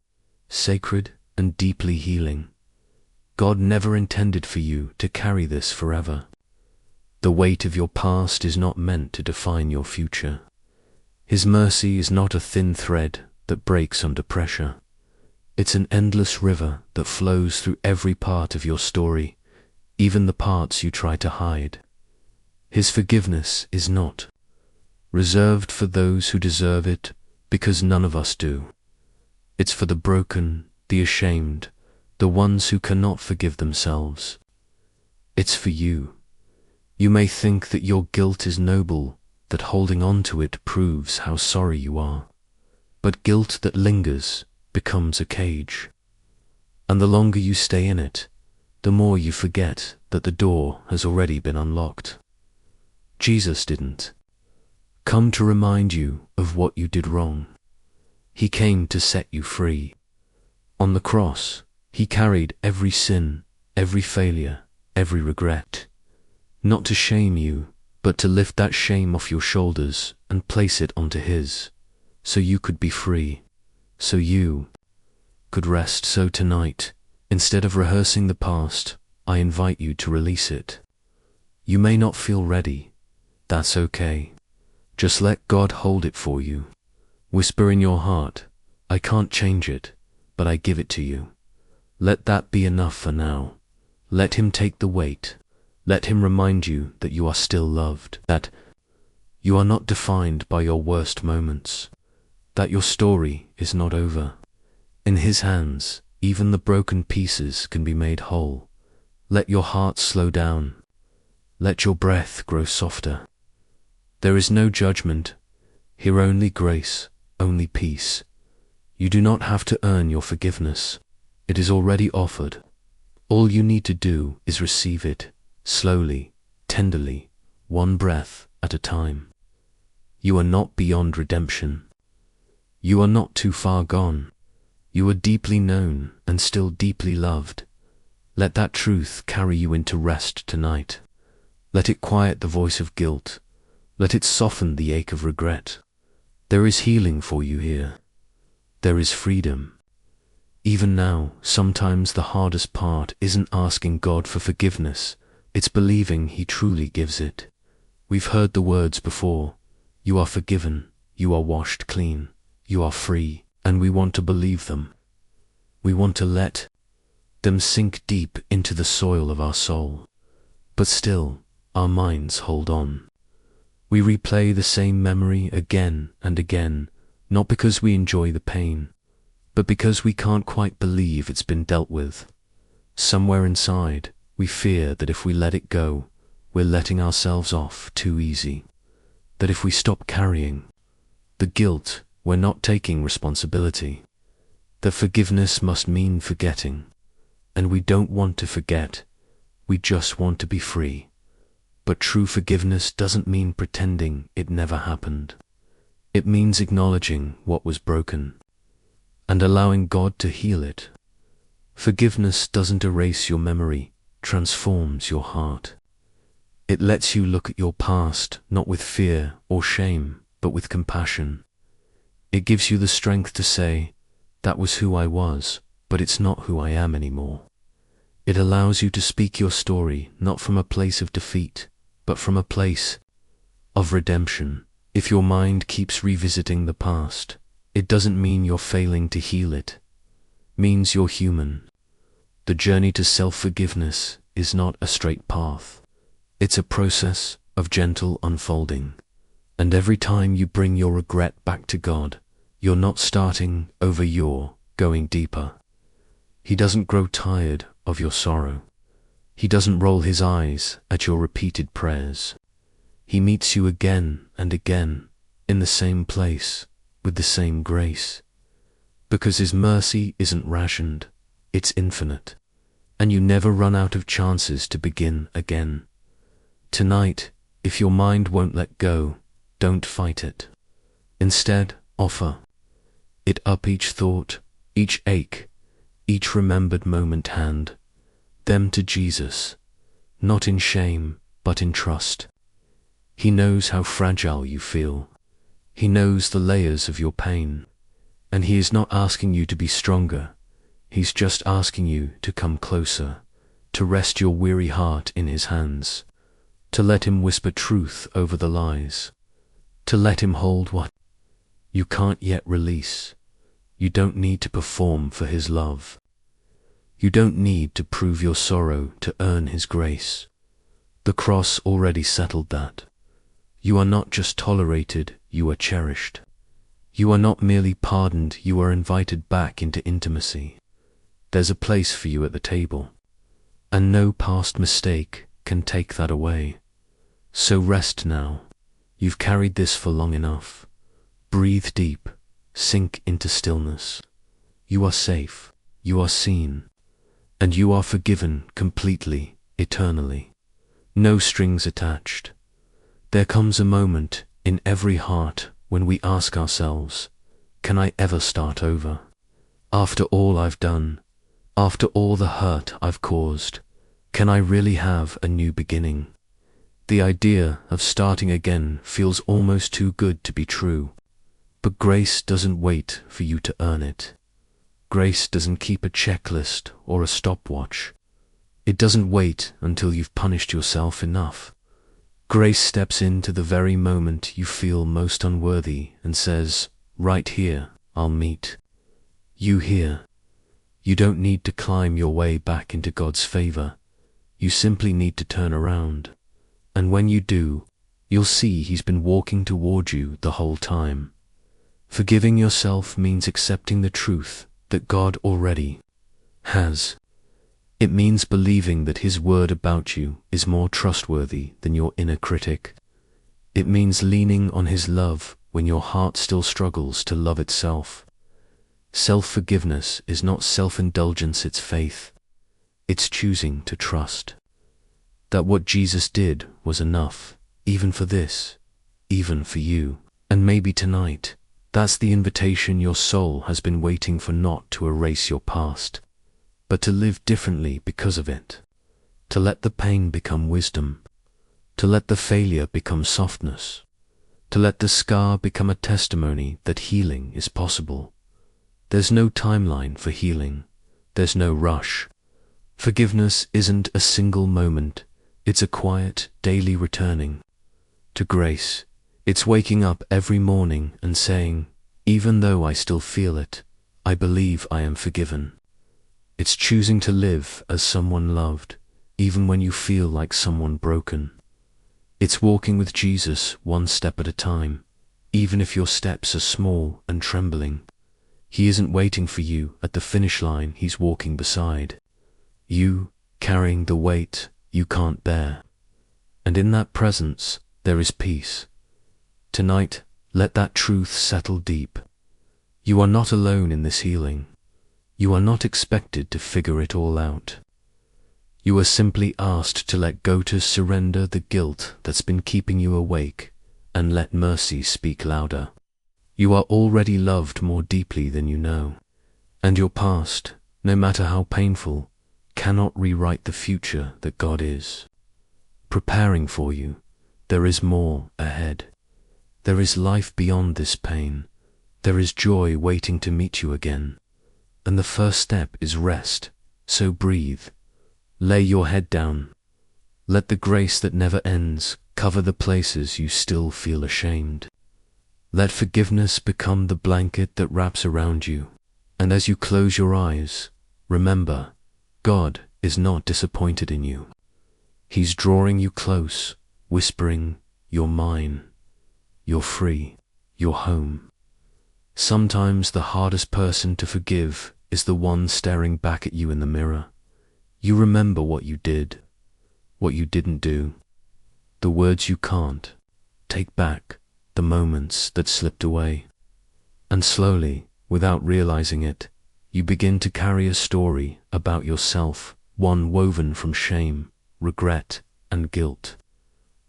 [SPEAKER 1] sacred, and deeply healing. God never intended for you to carry this forever. The weight of your past is not meant to define your future. His mercy is not a thin thread that breaks under pressure. It's an endless river that flows through every part of your story, even the parts you try to hide. His forgiveness is not reserved for those who deserve it, because none of us do. It's for the broken, the ashamed, the ones who cannot forgive themselves. It's for you. You may think that your guilt is noble, that holding on to it proves how sorry you are. But guilt that lingers becomes a cage. And the longer you stay in it, the more you forget that the door has already been unlocked. Jesus didn't come to remind you of what you did wrong. He came to set you free. On the cross, he carried every sin, every failure, every regret. Not to shame you, but to lift that shame off your shoulders and place it onto his, so you could be free, so you could rest. So tonight, instead of rehearsing the past, I invite you to release it. You may not feel ready. That's okay. Just let God hold it for you. Whisper in your heart, I can't change it, but I give it to you. Let that be enough for now. Let him take the weight. Let him remind you that you are still loved, that you are not defined by your worst moments, that your story is not over. In his hands, even the broken pieces can be made whole. Let your heart slow down. Let your breath grow softer. There is no judgment, here only grace, only peace. You do not have to earn your forgiveness. It is already offered. All you need to do is receive it, slowly, tenderly, one breath at a time. You are not beyond redemption. You are not too far gone. You are deeply known and still deeply loved. Let that truth carry you into rest tonight. Let it quiet the voice of guilt. Let it soften the ache of regret. There is healing for you here. There is freedom. Even now, sometimes the hardest part isn't asking God for forgiveness. It's believing he truly gives it. We've heard the words before. You are forgiven. You are washed clean. You are free. And we want to believe them. We want to let them sink deep into the soil of our soul. But still, our minds hold on. We replay the same memory again and again, not because we enjoy the pain, but because we can't quite believe it's been dealt with. Somewhere inside, we fear that if we let it go, we're letting ourselves off too easy. That if we stop carrying the guilt, we're not taking responsibility. That forgiveness must mean forgetting. And we don't want to forget, we just want to be free. But true forgiveness doesn't mean pretending it never happened. It means acknowledging what was broken and allowing God to heal it. Forgiveness doesn't erase your memory, transforms your heart. It lets you look at your past not with fear or shame, but with compassion. It gives you the strength to say, that was who I was, but it's not who I am anymore. It allows you to speak your story not from a place of defeat, but from a place of redemption. If your mind keeps revisiting the past, it doesn't mean you're failing to heal it. It means you're human. The journey to self-forgiveness is not a straight path. It's a process of gentle unfolding. And every time you bring your regret back to God, you're not starting over, you're going deeper. He doesn't grow tired of your sorrow. He doesn't roll his eyes at your repeated prayers. He meets you again and again in the same place with the same grace. Because his mercy isn't rationed, it's infinite. And you never run out of chances to begin again. Tonight, if your mind won't let go, don't fight it. Instead, offer it up, each thought, each ache, each remembered moment, hand them to Jesus, not in shame, but in trust. He knows how fragile you feel. He knows the layers of your pain. And he is not asking you to be stronger. He's just asking you to come closer, to rest your weary heart in his hands, to let him whisper truth over the lies, to let him hold what you can't yet release. You don't need to perform for his love. You don't need to prove your sorrow to earn his grace. The cross already settled that. You are not just tolerated, you are cherished. You are not merely pardoned, you are invited back into intimacy. There's a place for you at the table, and no past mistake can take that away. So rest now. You've carried this for long enough. Breathe deep, sink into stillness. You are safe, you are seen, and you are forgiven completely, eternally. No strings attached. There comes a moment in every heart when we ask ourselves, can I ever start over? After all I've done, after all the hurt I've caused, can I really have a new beginning? The idea of starting again feels almost too good to be true. But grace doesn't wait for you to earn it. Grace doesn't keep a checklist or a stopwatch. It doesn't wait until you've punished yourself enough. Grace steps into the very moment you feel most unworthy and says, right here, I'll meet you here. You don't need to climb your way back into God's favor. You simply need to turn around. And when you do, you'll see he's been walking toward you the whole time. Forgiving yourself means accepting the truth that God already has. It means believing that his word about you is more trustworthy than your inner critic. It means leaning on his love when your heart still struggles to love itself. Self-forgiveness is not self-indulgence, it's faith. It's choosing to trust that what Jesus did was enough, even for this, even for you. And maybe tonight, that's the invitation your soul has been waiting for, not to erase your past, but to live differently because of it. To let the pain become wisdom. To let the failure become softness. To let the scar become a testimony that healing is possible. There's no timeline for healing. There's no rush. Forgiveness isn't a single moment. It's a quiet, daily returning to grace. It's waking up every morning and saying, even though I still feel it, I believe I am forgiven. It's choosing to live as someone loved, even when you feel like someone broken. It's walking with Jesus one step at a time, even if your steps are small and trembling. He isn't waiting for you at the finish line, he's walking beside you, carrying the weight you can't bear. And in that presence, there is peace. Tonight, let that truth settle deep. You are not alone in this healing. You are not expected to figure it all out. You are simply asked to let go, to surrender the guilt that's been keeping you awake, and let mercy speak louder. You are already loved more deeply than you know. And your past, no matter how painful, cannot rewrite the future that God is preparing for you. There is more ahead. There is life beyond this pain. There is joy waiting to meet you again. And the first step is rest, so breathe. Lay your head down. Let the grace that never ends cover the places you still feel ashamed. Let forgiveness become the blanket that wraps around you. And as you close your eyes, remember, God is not disappointed in you. He's drawing you close, whispering, "You're mine. you're free, you're home. Sometimes the hardest person to forgive is the one staring back at you in the mirror. You remember what you did, what you didn't do, the words you can't take back, the moments that slipped away. And slowly, without realizing it, you begin to carry a story about yourself, one woven from shame, regret, and guilt.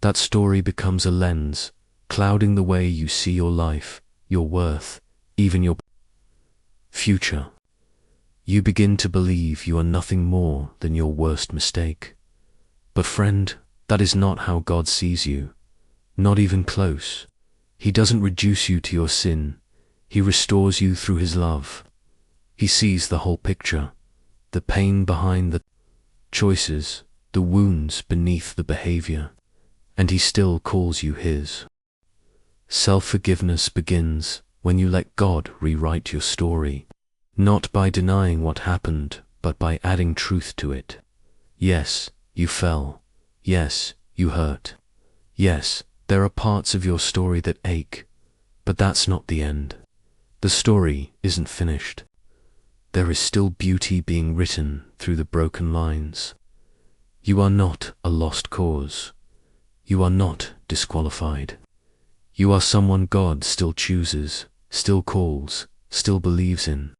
[SPEAKER 1] That story becomes a lens, clouding the way you see your life, your worth, even your future. You begin to believe you are nothing more than your worst mistake. But friend, that is not how God sees you. Not even close. He doesn't reduce you to your sin. He restores you through His love. He sees the whole picture, the pain behind the choices, the wounds beneath the behavior, and He still calls you His. Self-forgiveness begins when you let God rewrite your story, not by denying what happened, but by adding truth to it. Yes, you fell. Yes, you hurt. Yes, there are parts of your story that ache, but that's not the end. The story isn't finished. There is still beauty being written through the broken lines. You are not a lost cause. You are not disqualified. You are someone God still chooses, still calls, still believes in.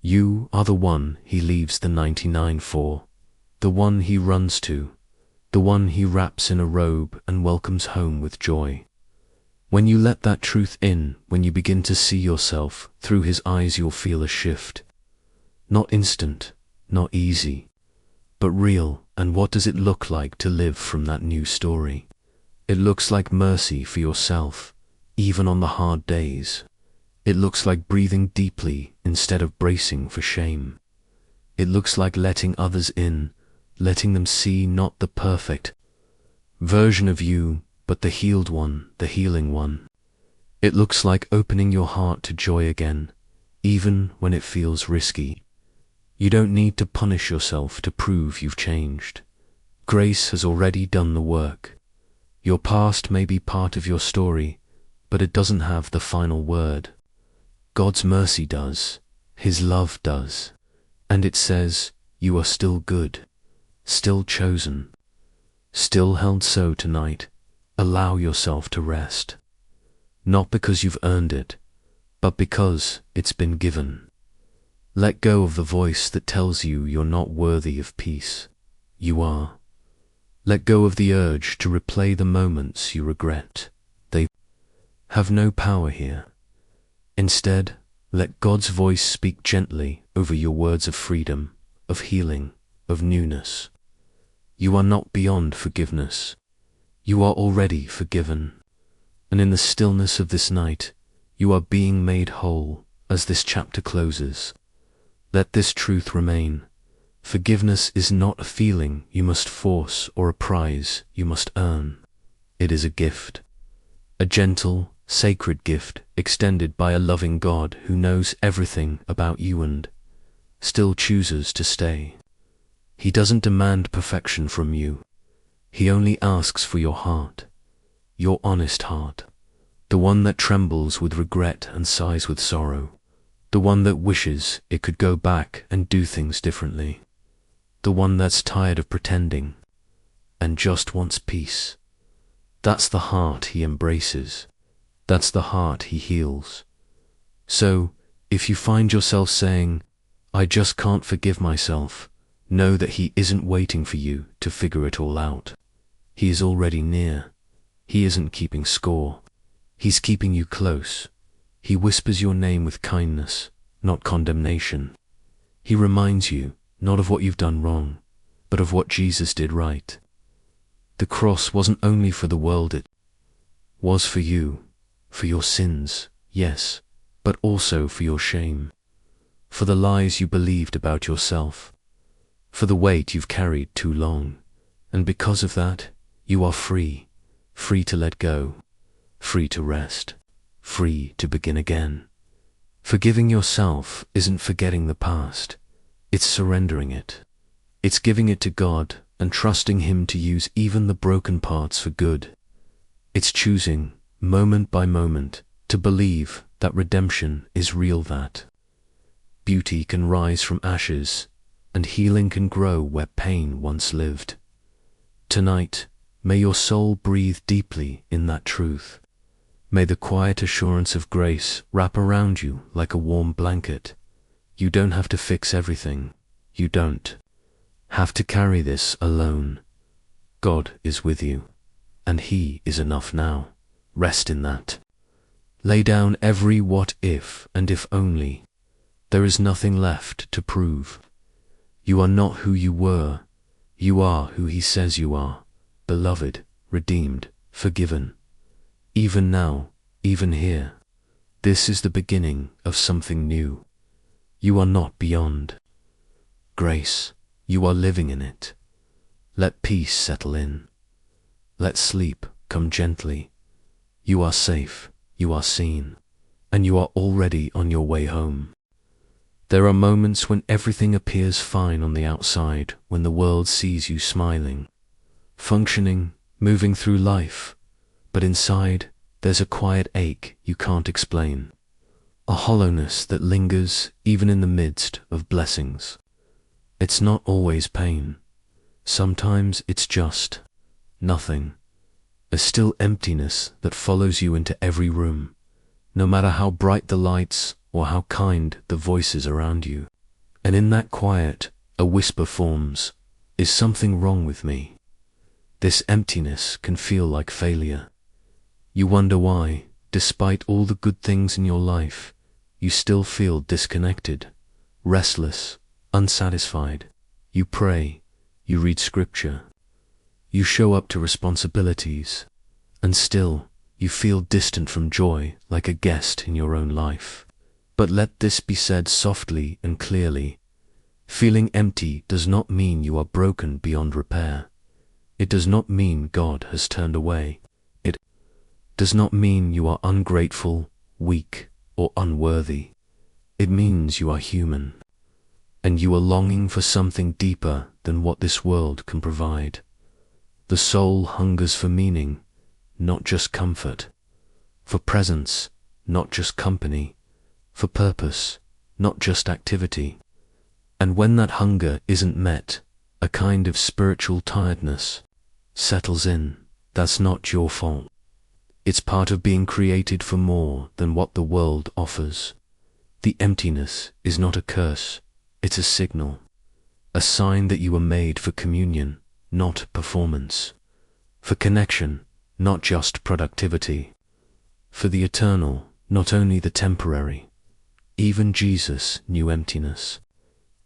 [SPEAKER 1] You are the one He leaves the 99 for, the one He runs to, the one He wraps in a robe and welcomes home with joy. When you let that truth in, when you begin to see yourself through His eyes, you'll feel a shift. Not instant, not easy, but real. And what does it look like to live from that new story? It looks like mercy for yourself, even on the hard days. It looks like breathing deeply instead of bracing for shame. It looks like letting others in, letting them see not the perfect version of you, but the healed one, the healing one. It looks like opening your heart to joy again, even when it feels risky. You don't need to punish yourself to prove you've changed. Grace has already done the work. Your past may be part of your story, but it doesn't have the final word. God's mercy does, His love does, and it says, you are still good, still chosen, still held. So tonight, allow yourself to rest. Not because you've earned it, but because it's been given. Let go of the voice that tells you you're not worthy of peace. You are. Let go of the urge to replay the moments you regret. They have no power here. Instead, let God's voice speak gently over your words of freedom, of healing, of newness. You are not beyond forgiveness. You are already forgiven. And in the stillness of this night, you are being made whole as this chapter closes. Let this truth remain. Forgiveness is not a feeling you must force or a prize you must earn. It is a gift. A gentle, sacred gift extended by a loving God who knows everything about you and still chooses to stay. He doesn't demand perfection from you. He only asks for your heart, your honest heart, the one that trembles with regret and sighs with sorrow, the one that wishes it could go back and do things differently, the one that's tired of pretending and just wants peace. That's the heart He embraces. That's the heart He heals. So, if you find yourself saying, I just can't forgive myself, know that He isn't waiting for you to figure it all out. He is already near. He isn't keeping score. He's keeping you close. He whispers your name with kindness, not condemnation. He reminds you not of what you've done wrong, but of what Jesus did right. The cross wasn't only for the world, it was for you. For your sins, yes, but also for your shame, for the lies you believed about yourself, for the weight you've carried too long, and because of that, you are free, free to let go, free to rest, free to begin again. Forgiving yourself isn't forgetting the past, it's surrendering it. It's giving it to God and trusting Him to use even the broken parts for good. It's choosing moment by moment, to believe that redemption is real, that beauty can rise from ashes, and healing can grow where pain once lived. Tonight, may your soul breathe deeply in that truth. May the quiet assurance of grace wrap around you like a warm blanket. You don't have to fix everything. You don't have to carry this alone. God is with you, and He is enough now. Rest in that. Lay down every what if and if only. There is nothing left to prove. You are not who you were. You are who He says you are, beloved, redeemed, forgiven. Even now, even here, this is the beginning of something new. You are not beyond grace. You are living in it. Let peace settle in. Let sleep come gently. You are safe, you are seen, and you are already on your way home. There are moments when everything appears fine on the outside, when the world sees you smiling, functioning, moving through life, but inside there's a quiet ache you can't explain, a hollowness that lingers even in the midst of blessings. It's not always pain. Sometimes it's just nothing, a still emptiness that follows you into every room, no matter how bright the lights or how kind the voices around you. And in that quiet, a whisper forms, "Is something wrong with me?" This emptiness can feel like failure. You wonder why, despite all the good things in your life, you still feel disconnected, restless, unsatisfied. You pray, you read scripture, you show up to responsibilities, and still you feel distant from joy, like a guest in your own life. But let this be said softly and clearly. Feeling empty does not mean you are broken beyond repair. It does not mean God has turned away. It does not mean you are ungrateful, weak, or unworthy. It means you are human, and you are longing for something deeper than what this world can provide. The soul hungers for meaning, not just comfort, for presence, not just company, for purpose, not just activity. And when that hunger isn't met, a kind of spiritual tiredness settles in. That's not your fault. It's part of being created for more than what the world offers. The emptiness is not a curse, it's a signal, a sign that you were made for communion, not performance, for connection, not just productivity, for the eternal, not only the temporary. Even Jesus knew emptiness.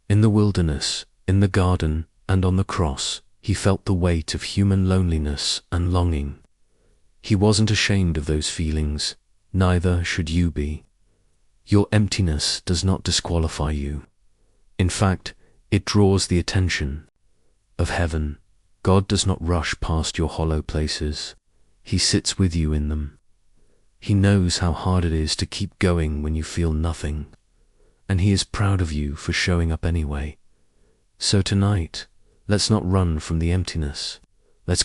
[SPEAKER 1] In the wilderness, in the garden, and on the cross, He felt the weight of human loneliness and longing. He wasn't ashamed of those feelings, neither should you be. Your emptiness does not disqualify you. In fact, it draws the attention of heaven. God does not rush past your hollow places. He sits with you in them. He knows how hard it is to keep going when you feel nothing, and He is proud of you for showing up anyway. So tonight, let's not run from the emptiness. Let's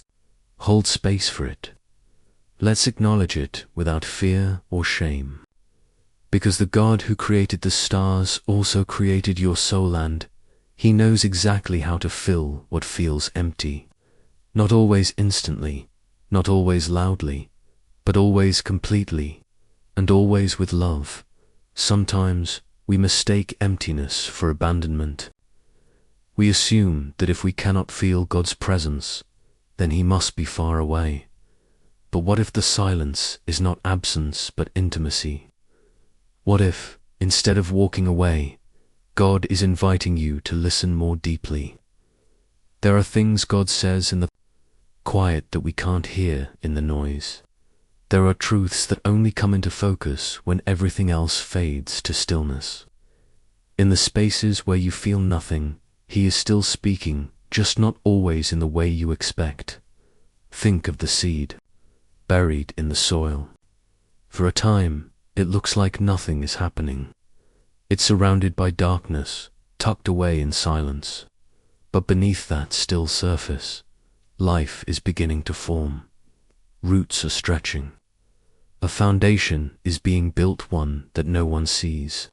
[SPEAKER 1] hold space for it. Let's acknowledge it without fear or shame. Because the God who created the stars also created your soul, and He knows exactly how to fill what feels empty. Not always instantly, not always loudly, but always completely, and always with love. Sometimes we mistake emptiness for abandonment. We assume that if we cannot feel God's presence, then He must be far away. But what if the silence is not absence but intimacy? What if, instead of walking away, God is inviting you to listen more deeply? There are things God says in the quiet that we can't hear in the noise. There are truths that only come into focus when everything else fades to stillness. In the spaces where you feel nothing, He is still speaking, just not always in the way you expect. Think of the seed, buried in the soil. For a time, it looks like nothing is happening. It's surrounded by darkness, tucked away in silence. But beneath that still surface, life is beginning to form. Roots are stretching. A foundation is being built, one that no one sees.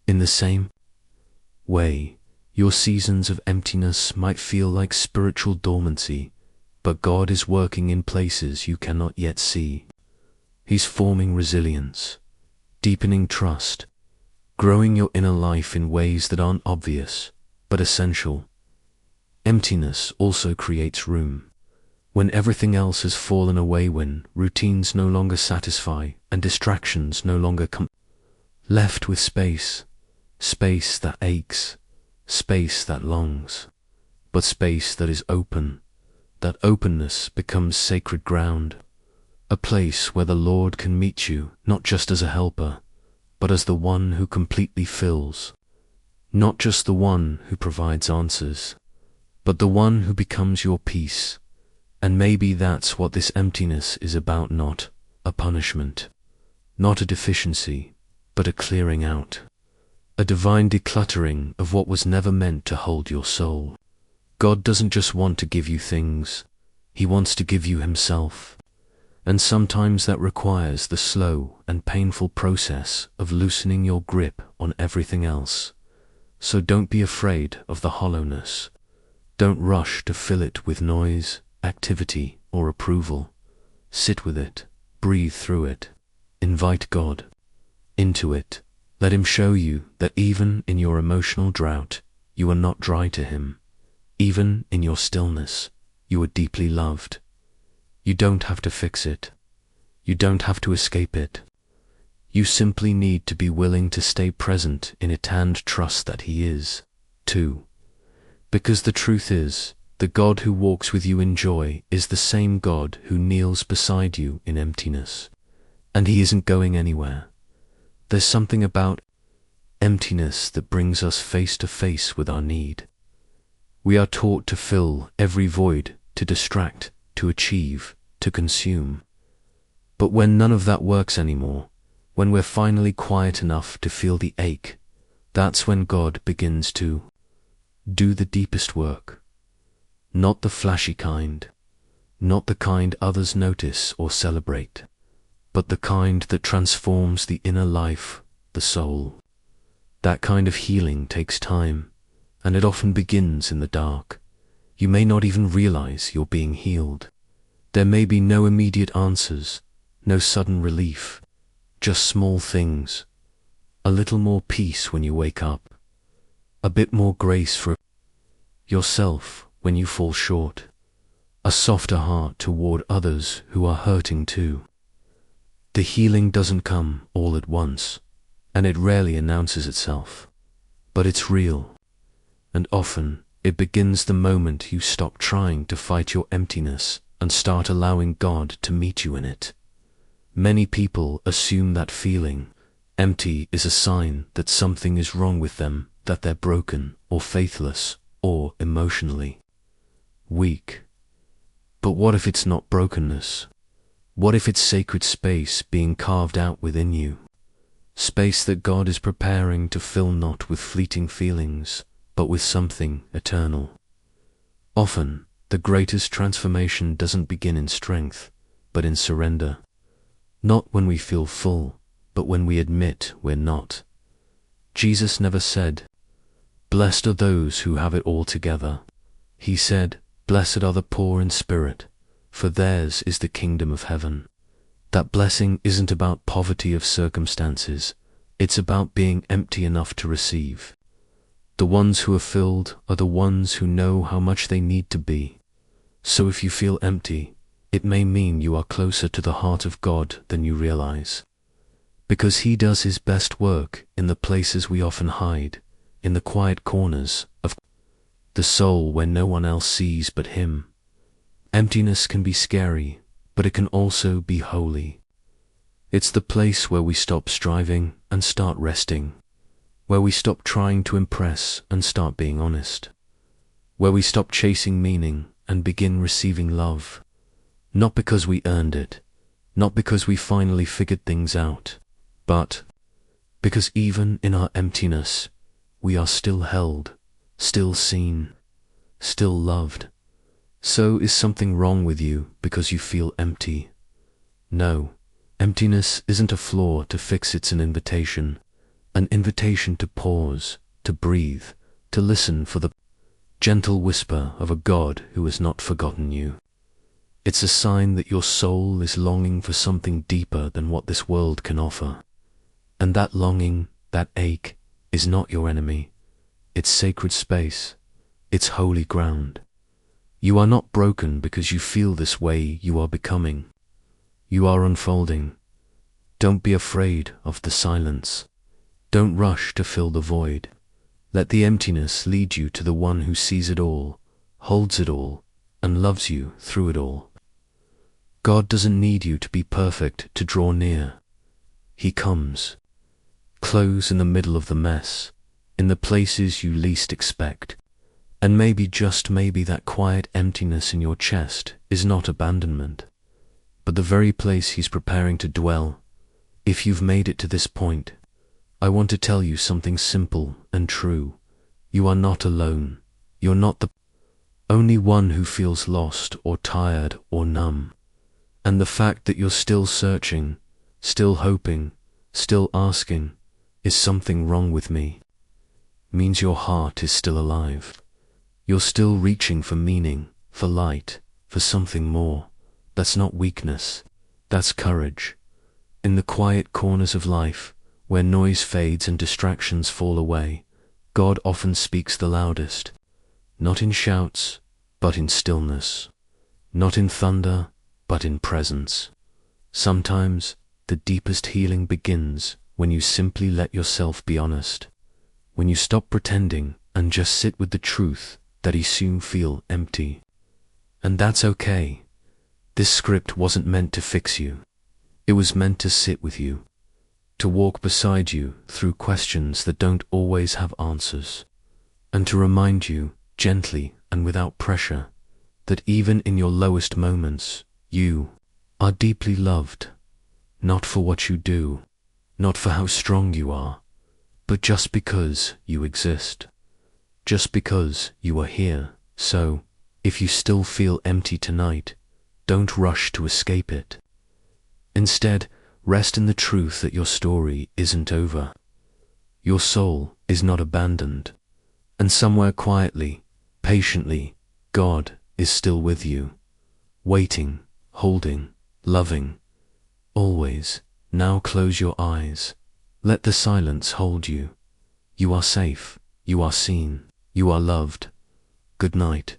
[SPEAKER 1] In the same way, your seasons of emptiness might feel like spiritual dormancy, but God is working in places you cannot yet see. He's forming resilience, deepening trust, growing your inner life in ways that aren't obvious, but essential. Emptiness also creates room. When everything else has fallen away, when routines no longer satisfy and distractions no longer come, left with space, space that aches, space that longs, but space that is open. That openness becomes sacred ground, a place where the Lord can meet you not just as a helper, but as the one who completely fills, not just the one who provides answers, but the one who becomes your peace. And maybe that's what this emptiness is about, not a punishment, not a deficiency, but a clearing out, a divine decluttering of what was never meant to hold your soul. God doesn't just want to give you things, He wants to give you Himself. And sometimes that requires the slow and painful process of loosening your grip on everything else. So don't be afraid of the hollowness. Don't rush to fill it with noise, activity, or approval. Sit with it, breathe through it, invite God into it. Let Him show you that even in your emotional drought, you are not dry to Him. Even in your stillness, you are deeply loved. You don't have to fix it. You don't have to escape it. You simply need to be willing to stay present in it and trust that He is, too. Because the truth is, the God who walks with you in joy is the same God who kneels beside you in emptiness. And He isn't going anywhere. There's something about emptiness that brings us face to face with our need. We are taught to fill every void, to distract, to achieve, to consume. But when none of that works anymore, when we're finally quiet enough to feel the ache, that's when God begins to do the deepest work. Not the flashy kind, not the kind others notice or celebrate, but the kind that transforms the inner life, the soul. That kind of healing takes time, and it often begins in the dark. You may not even realize you're being healed. There may be no immediate answers, no sudden relief, just small things. A little more peace when you wake up, a bit more grace for yourself when you fall short, a softer heart toward others who are hurting too. The healing doesn't come all at once, and it rarely announces itself, but it's real, and often it begins the moment you stop trying to fight your emptiness and start allowing God to meet you in it. Many people assume that feeling empty is a sign that something is wrong with them, that they're broken or faithless or emotionally weak. But what if it's not brokenness? What if it's sacred space being carved out within you? Space that God is preparing to fill not with fleeting feelings, but with something eternal. Often, the greatest transformation doesn't begin in strength, but in surrender. Not when we feel full, but when we admit we're not. Jesus never said, "Blessed are those who have it all together." He said, "Blessed are the poor in spirit, for theirs is the kingdom of heaven." That blessing isn't about poverty of circumstances, it's about being empty enough to receive. The ones who are filled are the ones who know how much they need to be. So if you feel empty, it may mean you are closer to the heart of God than you realize. Because He does His best work in the places we often hide, in the quiet corners of the soul where no one else sees but Him. Emptiness can be scary, but it can also be holy. It's the place where we stop striving and start resting, where we stop trying to impress and start being honest, where we stop chasing meaning and begin receiving love. Not because we earned it, not because we finally figured things out, but because even in our emptiness, we are still held, still seen, still loved. So is something wrong with you because you feel empty? No, Emptiness isn't a flaw to fix, it's an invitation to pause, to breathe, to listen for the gentle whisper of a God who has not forgotten you. It's a sign that your soul is longing for something deeper than what this world can offer. And that longing, that ache, is not your enemy. It's sacred space. It's holy ground. You are not broken because you feel this way, you are becoming. You are unfolding. Don't be afraid of the silence. Don't rush to fill the void. Let the emptiness lead you to the one who sees it all, holds it all, and loves you through it all. God doesn't need you to be perfect to draw near. He comes. Close in the middle of the mess, in the places you least expect. And maybe, just maybe, that quiet emptiness in your chest is not abandonment, but the very place He's preparing to dwell. If you've made it to this point, I want to tell you something simple and true. You are not alone. You're not the only one who feels lost or tired or numb. And the fact that you're still searching, still hoping, still asking, is something wrong with me, means your heart is still alive. You're still reaching for meaning, for light, for something more. That's not weakness, that's courage. In the quiet corners of life, where noise fades and distractions fall away, God often speaks the loudest. Not in shouts, but in stillness. Not in thunder, but in presence. Sometimes the deepest healing begins when you simply let yourself be honest. When you stop pretending and just sit with the truth that you soon feel empty. And that's okay. This script wasn't meant to fix you. It was meant to sit with you, to walk beside you through questions that don't always have answers, and to remind you, gently and without pressure, that even in your lowest moments, you are deeply loved, not for what you do, not for how strong you are, but just because you exist, just because you are here. So, if you still feel empty tonight, don't rush to escape it. Instead, rest in the truth that your story isn't over. Your soul is not abandoned, and somewhere quietly, patiently, God is still with you, waiting, holding, loving, always. Now close your eyes. Let the silence hold you. You are safe. You are seen. You are loved. Good night.